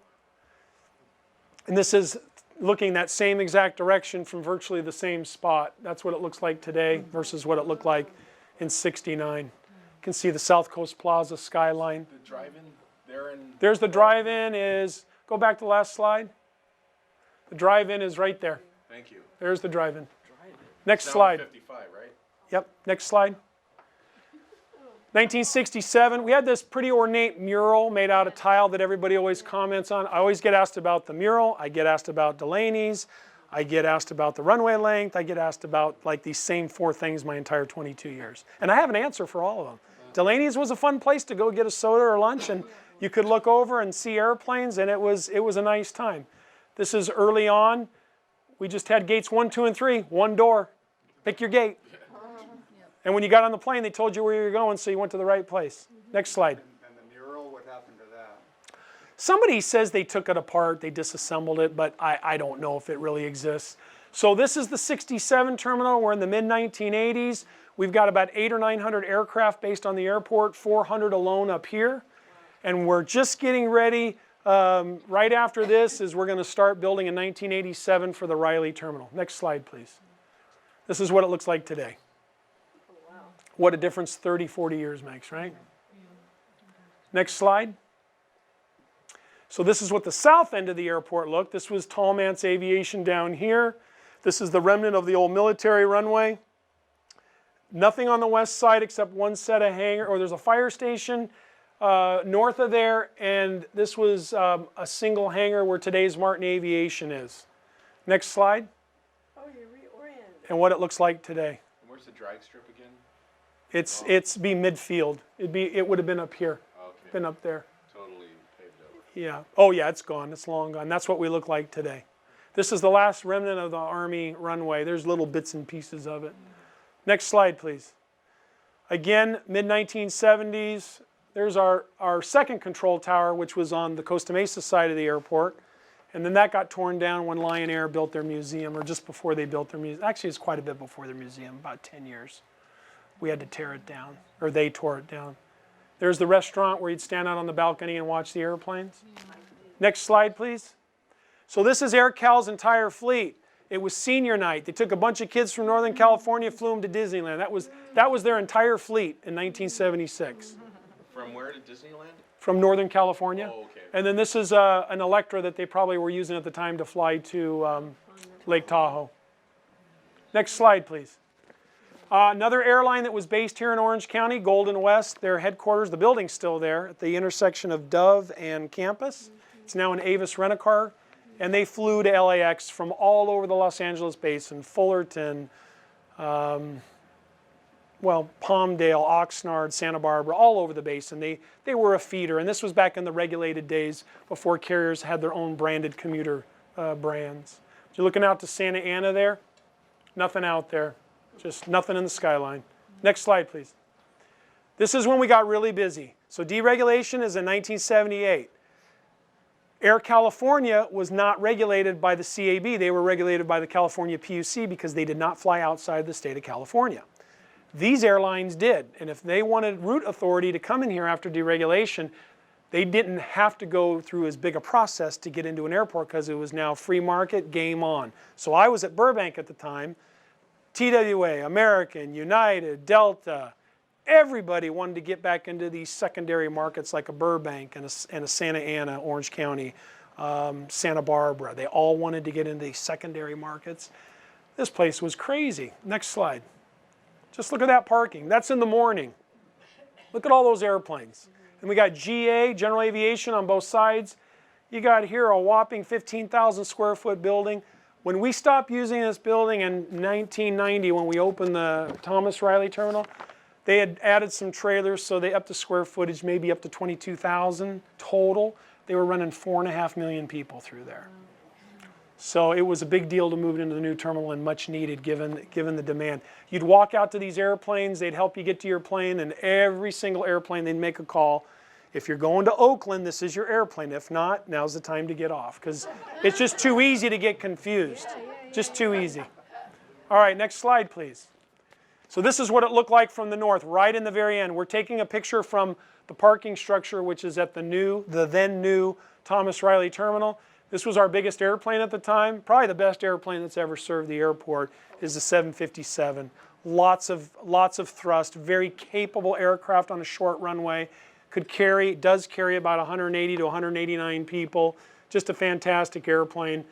And this is looking that same exact direction from virtually the same spot. That's what it looks like today versus what it looked like in '69. You can see the South Coast Plaza skyline. The drive-in there in... There's the drive-in is, go back to the last slide. The drive-in is right there. Thank you. There's the drive-in. Next Down slide. 55, right? Yep, next slide. 1967, we had this pretty ornate mural made out of tile that everybody always comments on. I always get asked about the mural. I get asked about Delaney's. I get asked about the runway length. I get asked about like these same 4 things my entire 22 years. And I have an answer for all of them. Delaney's was a fun place to go get a soda or lunch, and you could look over and see airplanes, and it was a nice time. This is early on. We just had gates 1, 2, and 3, one door. Pick your gate. And when you got on the plane, they told you where you were going, so you went to the right place. Next slide. And the mural, what happened to that? Somebody says they took it apart, they disassembled it, but I don't know if it really exists. So this is the 67 terminal. We're in the mid-1980s. We've got about 800 or 900 aircraft based on the airport, 400 alone up here. And we're just getting ready. Right after this is we're going to start building in 1987 for the Riley terminal. Next slide, please. This is what it looks like today. What a difference 30, 40 years makes, right? Next slide. So this is what the south end of the airport looked. This was Tallman's Aviation down here. This is the remnant of the old military runway. Nothing on the west side except one set of hangar, or there's a fire station north of there, and this was a single hangar where today's Martin Aviation is. Next slide. Oh, you reoriented. And what it looks like today. Where's the drag strip again? It's be midfield. It would have been up here, Okay. been up there. Totally paved over. Yeah. Oh yeah, it's gone. It's long gone. That's what we look like today. This is the last remnant of the Army runway. There's little bits and pieces of it. Next slide, please. Again, mid-1970s. There's our second control tower, which was on the Costa Mesa side of the airport. And then that got torn down when Lion Air built their museum, or just before they built their museum. Actually, it's quite a bit before their museum, about 10 years. We had to tear it down, or they tore it down. There's the restaurant where you'd stand out on the balcony and watch the airplanes. Next slide, please. So this is Air Cal's entire fleet. It was senior night. They took a bunch of kids from Northern California, flew them to Disneyland. That was their entire fleet in 1976. From where to Disneyland? From Northern California. Oh, okay. And then this is an Electra that they probably were using at the time to fly to Lake Tahoe. Next slide, please. Another airline that was based here in Orange County, Golden West, their headquarters, the building's still there at the intersection of Dove and Campus. It's now an Avis Rent-A-Car. And they flew to LAX from all over the Los Angeles basin, Fullerton, Palmdale, Oxnard, Santa Barbara, all over the basin. They were a feeder, and this was back in the regulated days before carriers had their own branded commuter brands. You're looking out to Santa Ana there, nothing out there, just nothing in the skyline. Next slide, please. This is when we got really busy. So deregulation is in 1978. Air California was not regulated by the CAB. They were regulated by the California PUC because they did not fly outside the state of California. These airlines did, and if they wanted route authority to come in here after deregulation, they didn't have to go through as big a process to get into an airport because it was now free market, game on. So I was at Burbank at the time. TWA, American, United, Delta, everybody wanted to get back into these secondary markets like a Burbank and a Santa Ana, Orange County, Santa Barbara. They all wanted to get into these secondary markets. This place was crazy. Next slide. Just look at that parking. That's in the morning. Look at all those airplanes. And we got GA, General Aviation on both sides. You got here a whopping 15,000 square foot building. When we stopped using this building in 1990, when we opened the Thomas Riley Terminal, they had added some trailers, so they upped the square footage maybe up to 22,000 total. They were running 4.5 million people through there. So it was a big deal to move into the new terminal and much needed given the demand. You'd walk out to these airplanes, they'd help you get to your plane, and every single airplane they'd make a call. If you're going to Oakland, this is your airplane. If not, now's the time to get off because it's just too easy to get confused. Just too easy. All right, next slide, please. So this is what it looked like from the north, right in the very end. We're taking a picture from the parking structure, which is at the then new Thomas Riley Terminal. This was our biggest airplane at the time. Probably the best airplane that's ever served the airport is the 757. Lots of thrust, very capable aircraft on a short runway. Does carry about 180 to 189 people. Just a fantastic airplane.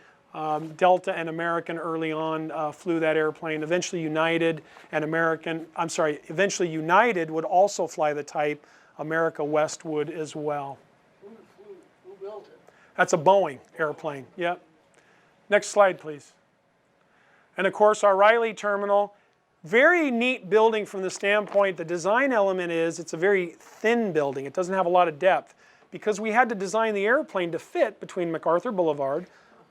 Delta and American early on flew that airplane. Eventually United would also fly the type. America West would as well. Who built it? That's a Boeing airplane, yep. Next slide, please. And of course, our Riley Terminal, very neat building from the standpoint, the design element is, it's a very thin building. It doesn't have a lot of depth because we had to design the airplane to fit between MacArthur Boulevard,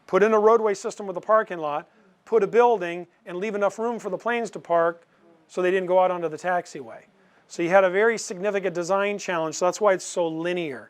put in a roadway system with a parking lot, put a building, and leave enough room for the planes to park so they didn't go out onto the taxiway. So you had a very significant design challenge, so that's why it's so linear.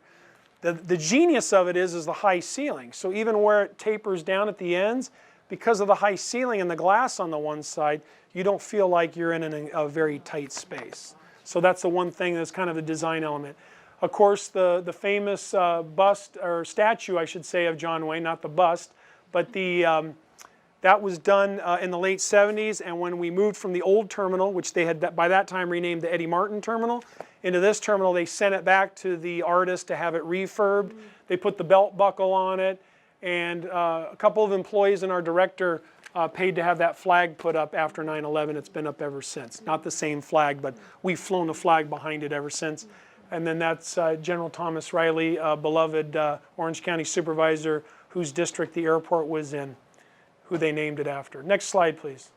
The genius of it is the high ceiling. So even where it tapers down at the ends, because of the high ceiling and the glass on the one side, you don't feel like you're in a very tight space. So that's the one thing that's kind of the design element. Of course, the famous bust, or statue, I should say, of John Wayne, not the bust, but that was done in the late 70s, and when we moved from the old terminal, which they had by that time renamed the Eddie Martin Terminal, into this terminal, they sent it back to the artist to have it refurbed. They put the belt buckle on it, and a couple of employees and our director paid to have that flag put up after 9/11. It's been up ever since. Not the same flag, but we've flown the flag behind it ever since. And then that's General Thomas Riley, beloved Orange County supervisor whose district the airport was in, who they named it after. Next slide, please.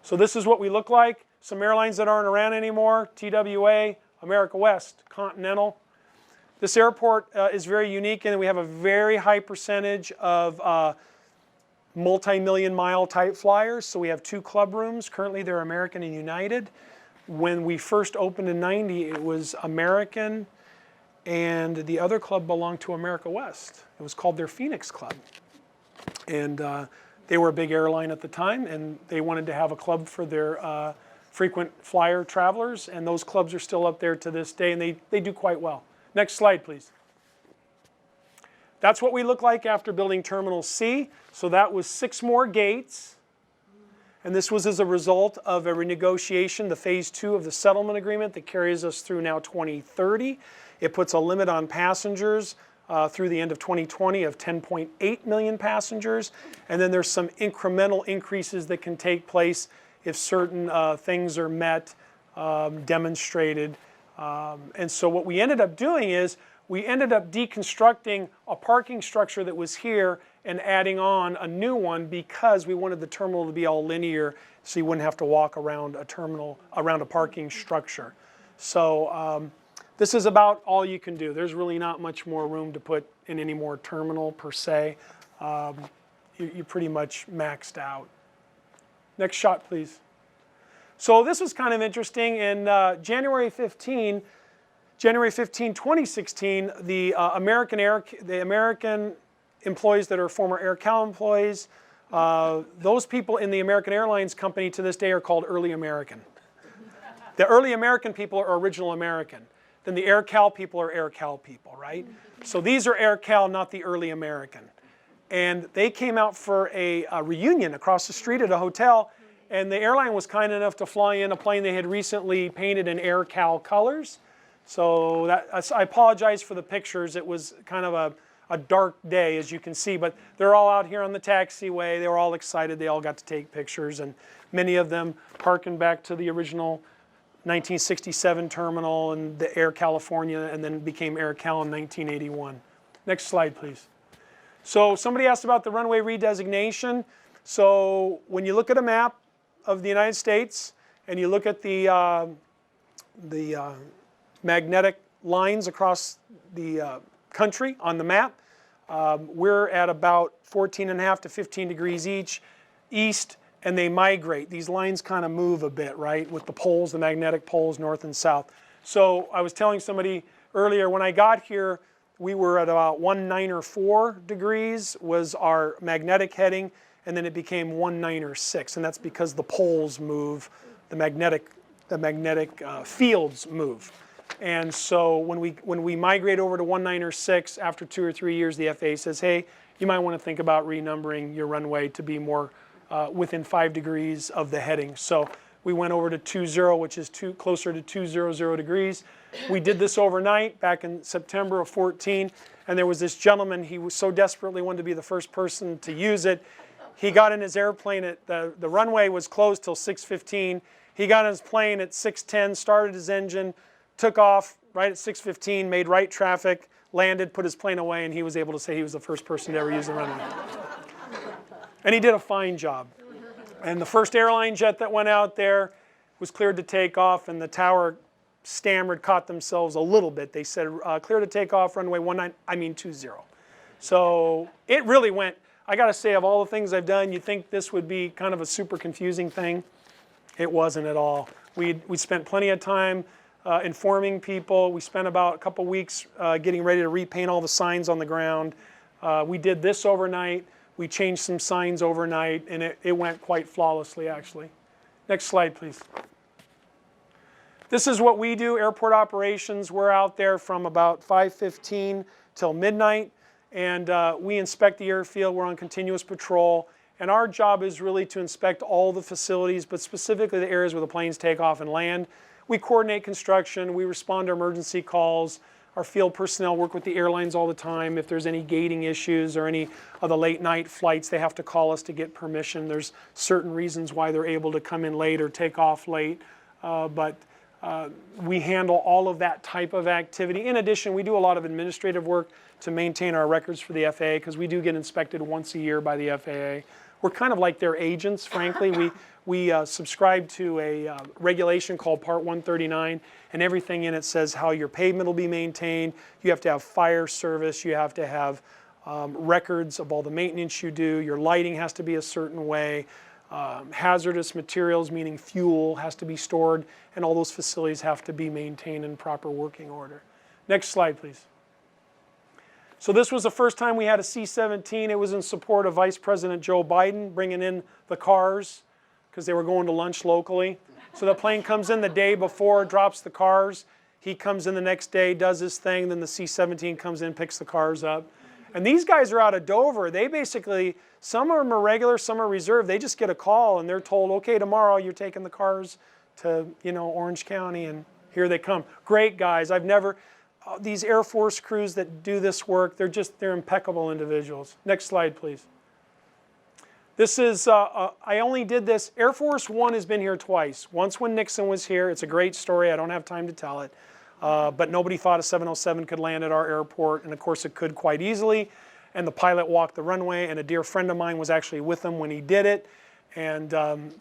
So this is what we look like. Some airlines that aren't around anymore: TWA, America West, Continental. This airport is very unique, and we have a very high percentage of multi-million mile type flyers. So we have 2 club rooms. Currently they're American and United. When we first opened in '90, it was American, and the other club belonged to America West. It was called their Phoenix Club. And they were a big airline at the time, and they wanted to have a club for their frequent flyer travelers, and those clubs are still up there to this day, and they do quite well. Next slide, please. That's what we look like after building Terminal C. So that was 6 more gates, and this was as a result of a renegotiation, the phase 2 of the settlement agreement that carries us through now 2030. It puts a limit on passengers through the end of 2020 of 10.8 million passengers, and then there's some incremental increases that can take place if certain things are met, demonstrated. And so what we ended up doing is we ended up deconstructing a parking structure that was here and adding on a new one because we wanted the terminal to be all linear so you wouldn't have to walk around a terminal, around a parking structure. So this is about all you can do. There's really not much more room to put in any more terminal per se. You pretty much maxed out. Next shot, please. So this was kind of interesting. In January 15, 2016, the American employees that are former AirCal employees, those people in the American Airlines company to this day are called early American. The early American people are original American. Then the AirCal people are AirCal people, right? So these are AirCal, not the early American. And they came out for a reunion across the street at a hotel, and the airline was kind enough to fly in a plane they had recently painted in AirCal colors. So I apologize for the pictures. It was kind of a dark day, as you can see, but they're all out here on the taxiway. They were all excited. They all got to take pictures, and many of them harken back to the original 1967 terminal and the Air California, and then became AirCal in 1981. Next slide, please. So somebody asked about the runway redesignation. So when you look at a map of the United States and you look at the magnetic lines across the country on the map, we're at about 14.5 to 15 degrees east, and they migrate. These lines kind of move a bit, right, with the poles, the magnetic poles, north and south. So I was telling somebody earlier, when I got here, we were at about 194 degrees was our magnetic heading, and then it became 196, and that's because the poles move, the magnetic fields move. And so when we migrate over to 196, after 2 or 3 years, the FAA says, hey, you might want to think about renumbering your runway to be more within 5 degrees of the heading. So we went over to 20, which is closer to 200 degrees. We did this overnight back in September of 14, and there was this gentleman, he was so desperately wanted to be the first person to use it. He got in his airplane at, the runway was closed till 6:15. He got in his plane at 6:10, started his engine, took off right at 6:15, made right traffic, landed, put his plane away, and he was able to say he was the first person to ever use the runway. And he did a fine job. And the first airline jet that went out there was cleared to take off, and the tower stammered, caught themselves a little bit. They said, clear to take off, runway 20. So it really went, I gotta say, of all the things I've done, you'd think this would be kind of a super confusing thing. It wasn't at all. We spent plenty of time informing people. We spent about a couple weeks getting ready to repaint all the signs on the ground. We did this overnight. We changed some signs overnight, and it went quite flawlessly, actually. Next slide, please. This is what we do, airport operations. We're out there from about 5:15 till midnight, and we inspect the airfield. We're on continuous patrol, and our job is really to inspect all the facilities, but specifically the areas where the planes take off and land. We coordinate construction. We respond to emergency calls. Our field personnel work with the airlines all the time. If there's any gating issues or any of the late night flights, they have to call us to get permission. There's certain reasons why they're able to come in late or take off late, but we handle all of that type of activity. In addition, we do a lot of administrative work to maintain our records for the FAA, because we do get inspected once a year by the FAA. We're kind of like their agents, frankly. We subscribe to a regulation called Part 139, and everything in it says how your pavement will be maintained. You have to have fire service. You have to have records of all the maintenance you do. Your lighting has to be a certain way. Hazardous materials, meaning fuel, has to be stored, and all those facilities have to be maintained in proper working order. Next slide, please. So this was the first time we had a C-17. It was in support of Vice President Joe Biden bringing in the cars, because they were going to lunch locally. So the plane comes in the day before, drops the cars. He comes in the next day, does his thing, then the C-17 comes in, picks the cars up. And these guys are out of Dover. They basically, some of them are regular, some are reserved. They just get a call and they're told, okay, tomorrow you're taking the cars to, Orange County, and here they come. Great guys. I've never, these Air Force crews that do this work, they're impeccable individuals. Next slide, please. This is, I only did this, Air Force One has been here twice. Once when Nixon was here. It's a great story. I don't have time to tell it. But nobody thought a 707 could land at our airport, and of course it could quite easily. And the pilot walked the runway, and a dear friend of mine was actually with him when he did it. And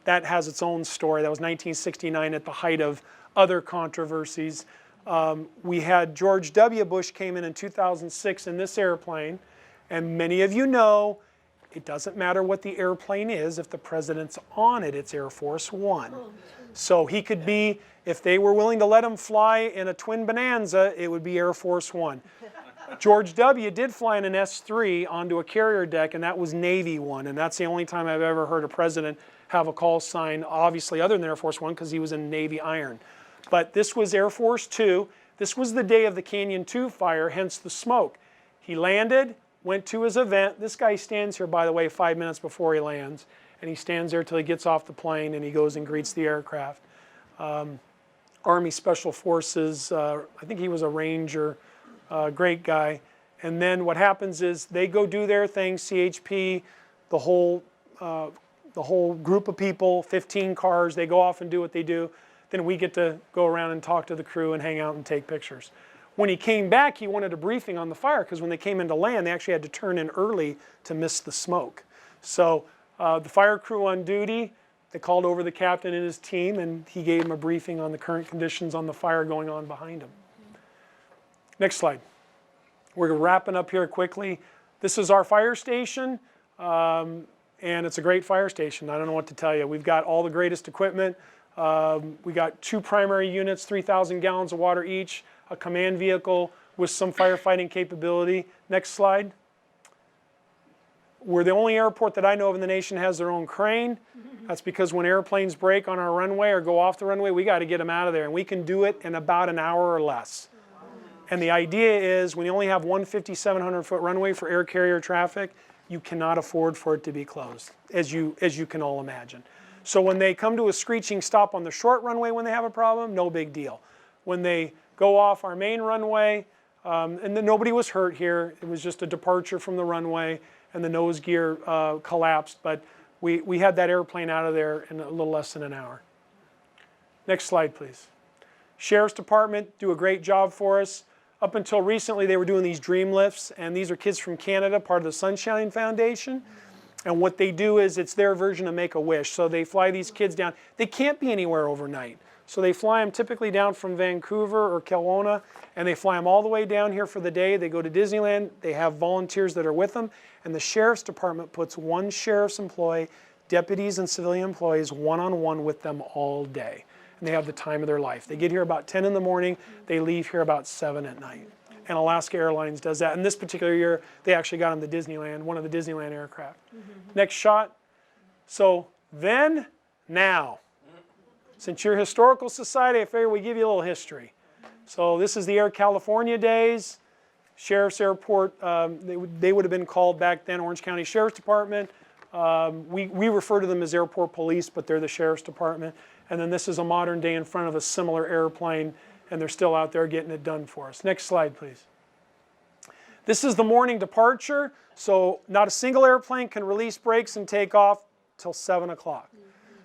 that has its own story. That was 1969 at the height of other controversies. We had George W. Bush came in 2006 in this airplane, and many of you know, It doesn't matter what the airplane is. If the president's on it, it's Air Force One. So he could be, if they were willing to let him fly in a twin Bonanza, it would be Air Force One. George W. did fly in an S-3 onto a carrier deck, and that was Navy One, and that's the only time I've ever heard a president have a call sign, obviously other than Air Force One, because he was in Navy Iron. But this was Air Force Two. This was the day of the Canyon 2 fire, hence the smoke. He landed, went to his event. This guy stands here, by the way, 5 minutes before he lands, and he stands there till he gets off the plane, and he goes and greets the aircraft. Army Special Forces, I think he was a Ranger, great guy. And then what happens is they go do their thing, CHP, the whole group of people, 15 cars, they go off and do what they do. Then we get to go around and talk to the crew and hang out and take pictures. When he came back, he wanted a briefing on the fire, because when they came into land, they actually had to turn in early to miss the smoke. So the fire crew on duty, they called over the captain and his team, and he gave him a briefing on the current conditions on the fire going on behind him. Next slide. We're wrapping up here quickly. This is our fire station, and it's a great fire station. I don't know what to tell you. We've got all the greatest equipment. We got 2 primary units, 3,000 gallons of water each, a command vehicle with some firefighting capability. Next slide. We're the only airport that I know of in the nation has their own crane. That's because when airplanes break on our runway or go off the runway, we got to get them out of there, and we can do it in about an hour or less. And the idea is when you only have one 5,700-foot runway for air carrier traffic, you cannot afford for it to be closed, as you can all imagine. So when they come to a screeching stop on the short runway when they have a problem, no big deal. When they go off our main runway, and then nobody was hurt here, it was just a departure from the runway, and the nose gear collapsed, but we had that airplane out of there in a little less than an hour. Next slide, please. Sheriff's Department do a great job for us. Up until recently, they were doing these dream lifts, and these are kids from Canada, part of the Sunshine Foundation. And what they do is it's their version of Make-A-Wish. So they fly these kids down. They can't be anywhere overnight. So they fly them typically down from Vancouver or Kelowna, and they fly them all the way down here for the day. They go to Disneyland. They have volunteers that are with them. And the Sheriff's Department puts one sheriff's employee, deputies and civilian employees, one-on-one with them all day. And they have the time of their life. They get here about 10 in the morning. They leave here about 7 at night. And Alaska Airlines does that. And this particular year, they actually got them to Disneyland, one of the Disneyland aircraft. Next shot. So then, now. Since you're a historical society, I figure we give you a little history. So this is the Air California days. Sheriff's Airport, they would have been called back then Orange County Sheriff's Department. We refer to them as airport police, but they're the Sheriff's Department. And then this is a modern day in front of a similar airplane, and they're still out there getting it done for us. Next slide, please. This is the morning departure. So not a single airplane can release brakes and take off till 7 o'clock.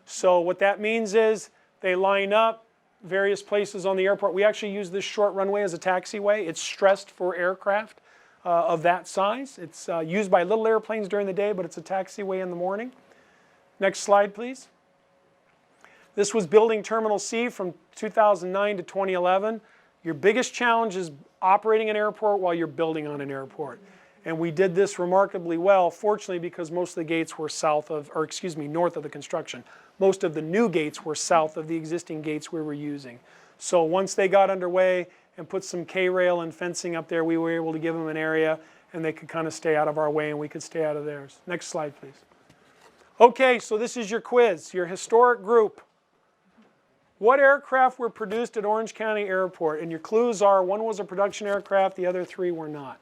So what that means is they line up various places on the airport. We actually use this short runway as a taxiway. It's stressed for aircraft of that size. It's used by little airplanes during the day, but it's a taxiway in the morning. Next slide, please. This was building Terminal C from 2009 to 2011. Your biggest challenge is operating an airport while you're building on an airport. And we did this remarkably well, fortunately, because most of the gates were north of the construction. Most of the new gates were south of the existing gates we were using. So once they got underway and put some K-rail and fencing up there, we were able to give them an area, and they could kind of stay out of our way and we could stay out of theirs. Next slide, please. Okay, so this is your quiz, your historic group. What aircraft were produced at Orange County Airport? And your clues are, one was a production aircraft, the other 3 were not.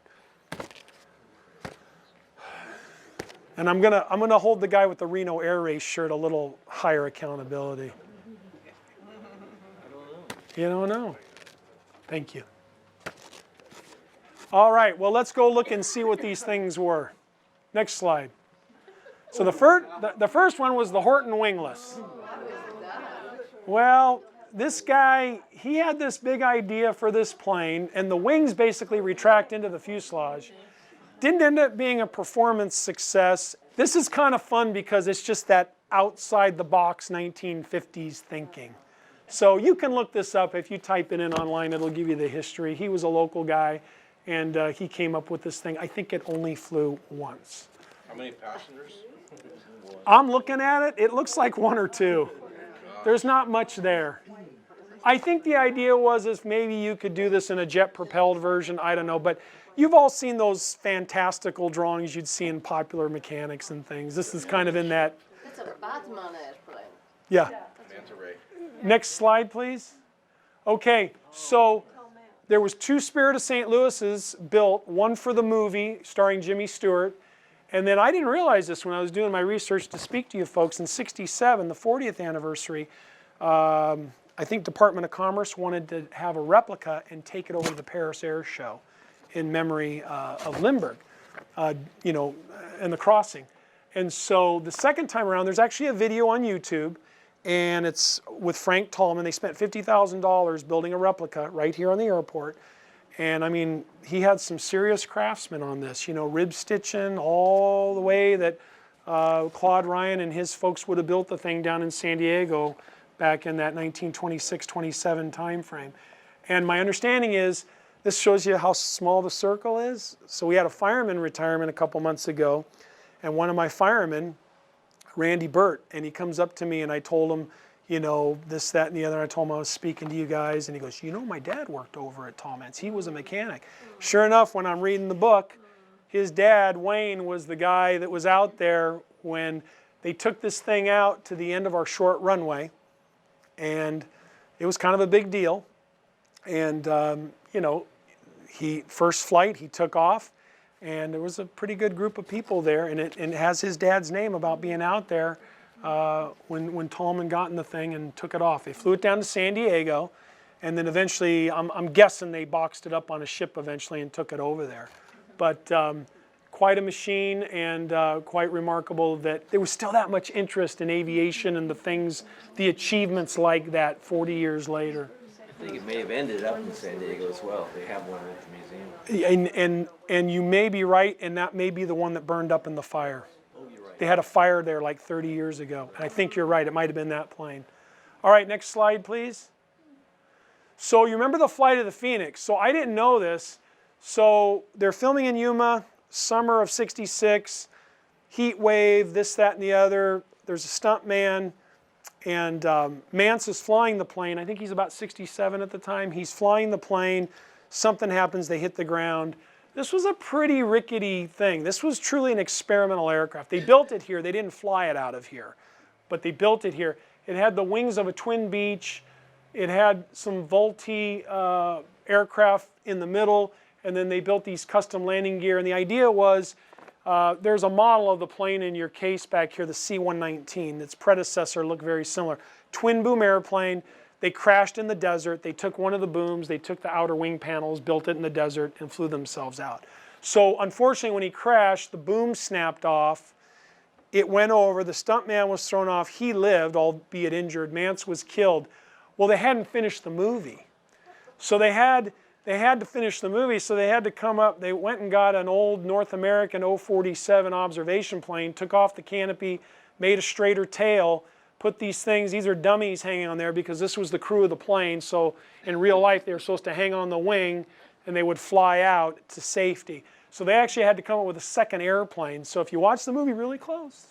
And I'm gonna hold the guy with the Reno Air Race shirt a little higher accountability. You don't know. Thank you. All right, well, let's go look and see what these things were. Next slide. So the first one was the Horton Wingless. Well, this guy, he had this big idea for this plane, and the wings basically retract into the fuselage. Didn't end up being a performance success. This is kind of fun because it's just that outside the box 1950s thinking. So you can look this up. If you type it in online, it'll give you the history. He was a local guy, and he came up with this thing. I think it only flew once. How many passengers? I'm looking at it, it looks like 1 or 2. There's not much there. I think the idea was if maybe you could do this in a jet-propelled version, I don't know, but you've all seen those fantastical drawings you'd see in Popular Mechanics and things. This is kind of in that. It's a Batman airplane. Yeah. Manta Ray. Next slide, please. Okay, so there was 2 Spirit of St. Louis's built, one for the movie starring Jimmy Stewart, and then I didn't realize this when I was doing my research to speak to you folks. In '67, the 40th anniversary, I think Department of Commerce wanted to have a replica and take it over to the Paris Air Show in memory of Lindbergh, you know, and the crossing. And so the second time around, there's actually a video on YouTube, and it's with Frank Tallman. They spent $50,000 building a replica right here on the airport. And I mean, he had some serious craftsmen on this, you know, rib stitching all the way that Claude Ryan and his folks would have built the thing down in San Diego back in that 1926-27 time frame. And my understanding is, this shows you how small the circle is. So we had a fireman retirement a couple months ago, and one of my firemen, Randy Burt, and he comes up to me and I told him, you know, this, that, and the other. I told him I was speaking to you guys, and he goes, you know, my dad worked over at Tallman's. He was a mechanic. Sure enough, when I'm reading the book, his dad, Wayne, was the guy that was out there when they took this thing out to the end of our short runway, and it was kind of a big deal. And, you know, first flight, he took off, and there was a pretty good group of people there, and it has his dad's name about being out there when Tallman got in the thing and took it off. They flew it down to San Diego, and then eventually, I'm guessing they boxed it up on a ship eventually and took it over there. But quite a machine, and quite remarkable that there was still that much interest in aviation and the things, the achievements like that 40 years later. I think it may have ended up in San Diego as well. They have one at the museum. And you may be right, and that may be the one that burned up in the fire. Oh, you're right. They had a fire there like 30 years ago. And I think you're right, it might have been that plane. All right, next slide, please. So you remember the flight of the Phoenix. So I didn't know this. So they're filming in Yuma, summer of '66, heat wave, this, that, and the other. There's a stunt man, and Mance is flying the plane. I think he's about 67 at the time. He's flying the plane. Something happens, they hit the ground. This was a pretty rickety thing. This was truly an experimental aircraft. They built it here. They didn't fly it out of here, but they built it here. It had the wings of a twin Beech. It had some Vultee aircraft in the middle, and then they built these custom landing gear. And the idea was, there's a model of the plane in your case back here, the C-119. Its predecessor looked very similar. Twin boom airplane. They crashed in the desert. They took one of the booms, they took the outer wing panels, built it in the desert, and flew themselves out. So unfortunately, when he crashed, the boom snapped off. It went over. The stuntman was thrown off. He lived, albeit injured. Mance was killed. Well, they hadn't finished the movie. So they had to finish the movie, so they had to come up. They went and got an old North American 047 observation plane, took off the canopy, made a straighter tail, put these things, these are dummies hanging on there because this was the crew of the plane. So in real life, they were supposed to hang on the wing and they would fly out to safety. So they actually had to come up with a second airplane. So if you watch the movie really close,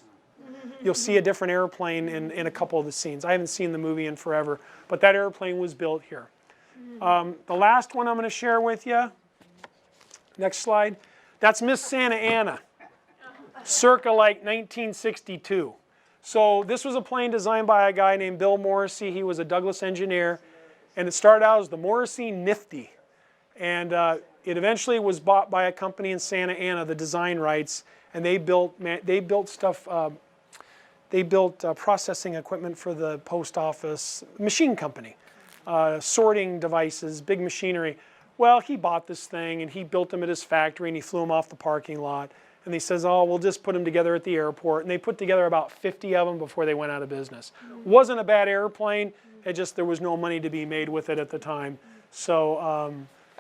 you'll see a different airplane in a couple of the scenes. I haven't seen the movie in forever, but that airplane was built here. The last one I'm going to share with you, next slide, that's Miss Santa Ana, circa like 1962. So this was a plane designed by a guy named Bill Morrissey. He was a Douglas engineer, and it started out as the Morrissey Nifty. And it eventually was bought by a company in Santa Ana, the design rights, and they built stuff. They built processing equipment for the post office, machine company, sorting devices, big machinery. Well, he bought this thing and he built them at his factory and he flew them off the parking lot. And he says, oh, we'll just put them together at the airport. And they put together about 50 of them before they went out of business. Wasn't a bad airplane. It just, there was no money to be made with it at the time. So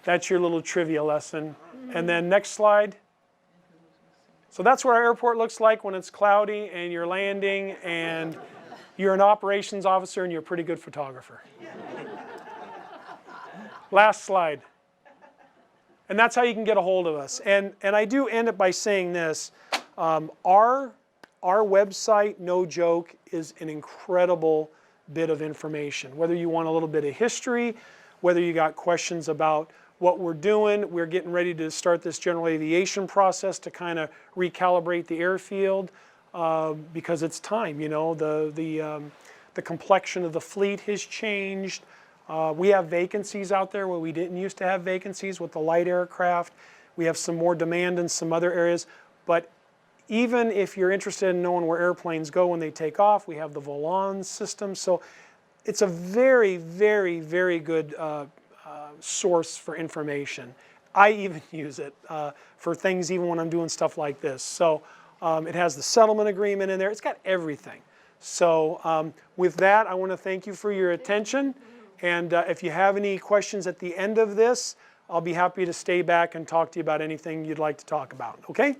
that's your little trivia lesson. And then next slide. So that's what our airport looks like when it's cloudy and you're landing and you're an operations officer and you're a pretty good photographer. Last slide. And that's how you can get a hold of us. And I do end it by saying this. Our website, no joke, is an incredible bit of information. Whether you want a little bit of history, whether you got questions about what we're doing, we're getting ready to start this general aviation process to kind of recalibrate the airfield because it's time. You know, the complexion of the fleet has changed. We have vacancies out there where we didn't used to have vacancies with the light aircraft. We have some more demand in some other areas, but even if you're interested in knowing where airplanes go when they take off, we have the Volan system. So it's a very, very, very good source for information. I even use it for things even when I'm doing stuff like this. So it has the settlement agreement in there. It's got everything. So with that, I want to thank you for your attention. And if you have any questions at the end of this, I'll be happy to stay back and talk to you about anything you'd like to talk about. Okay?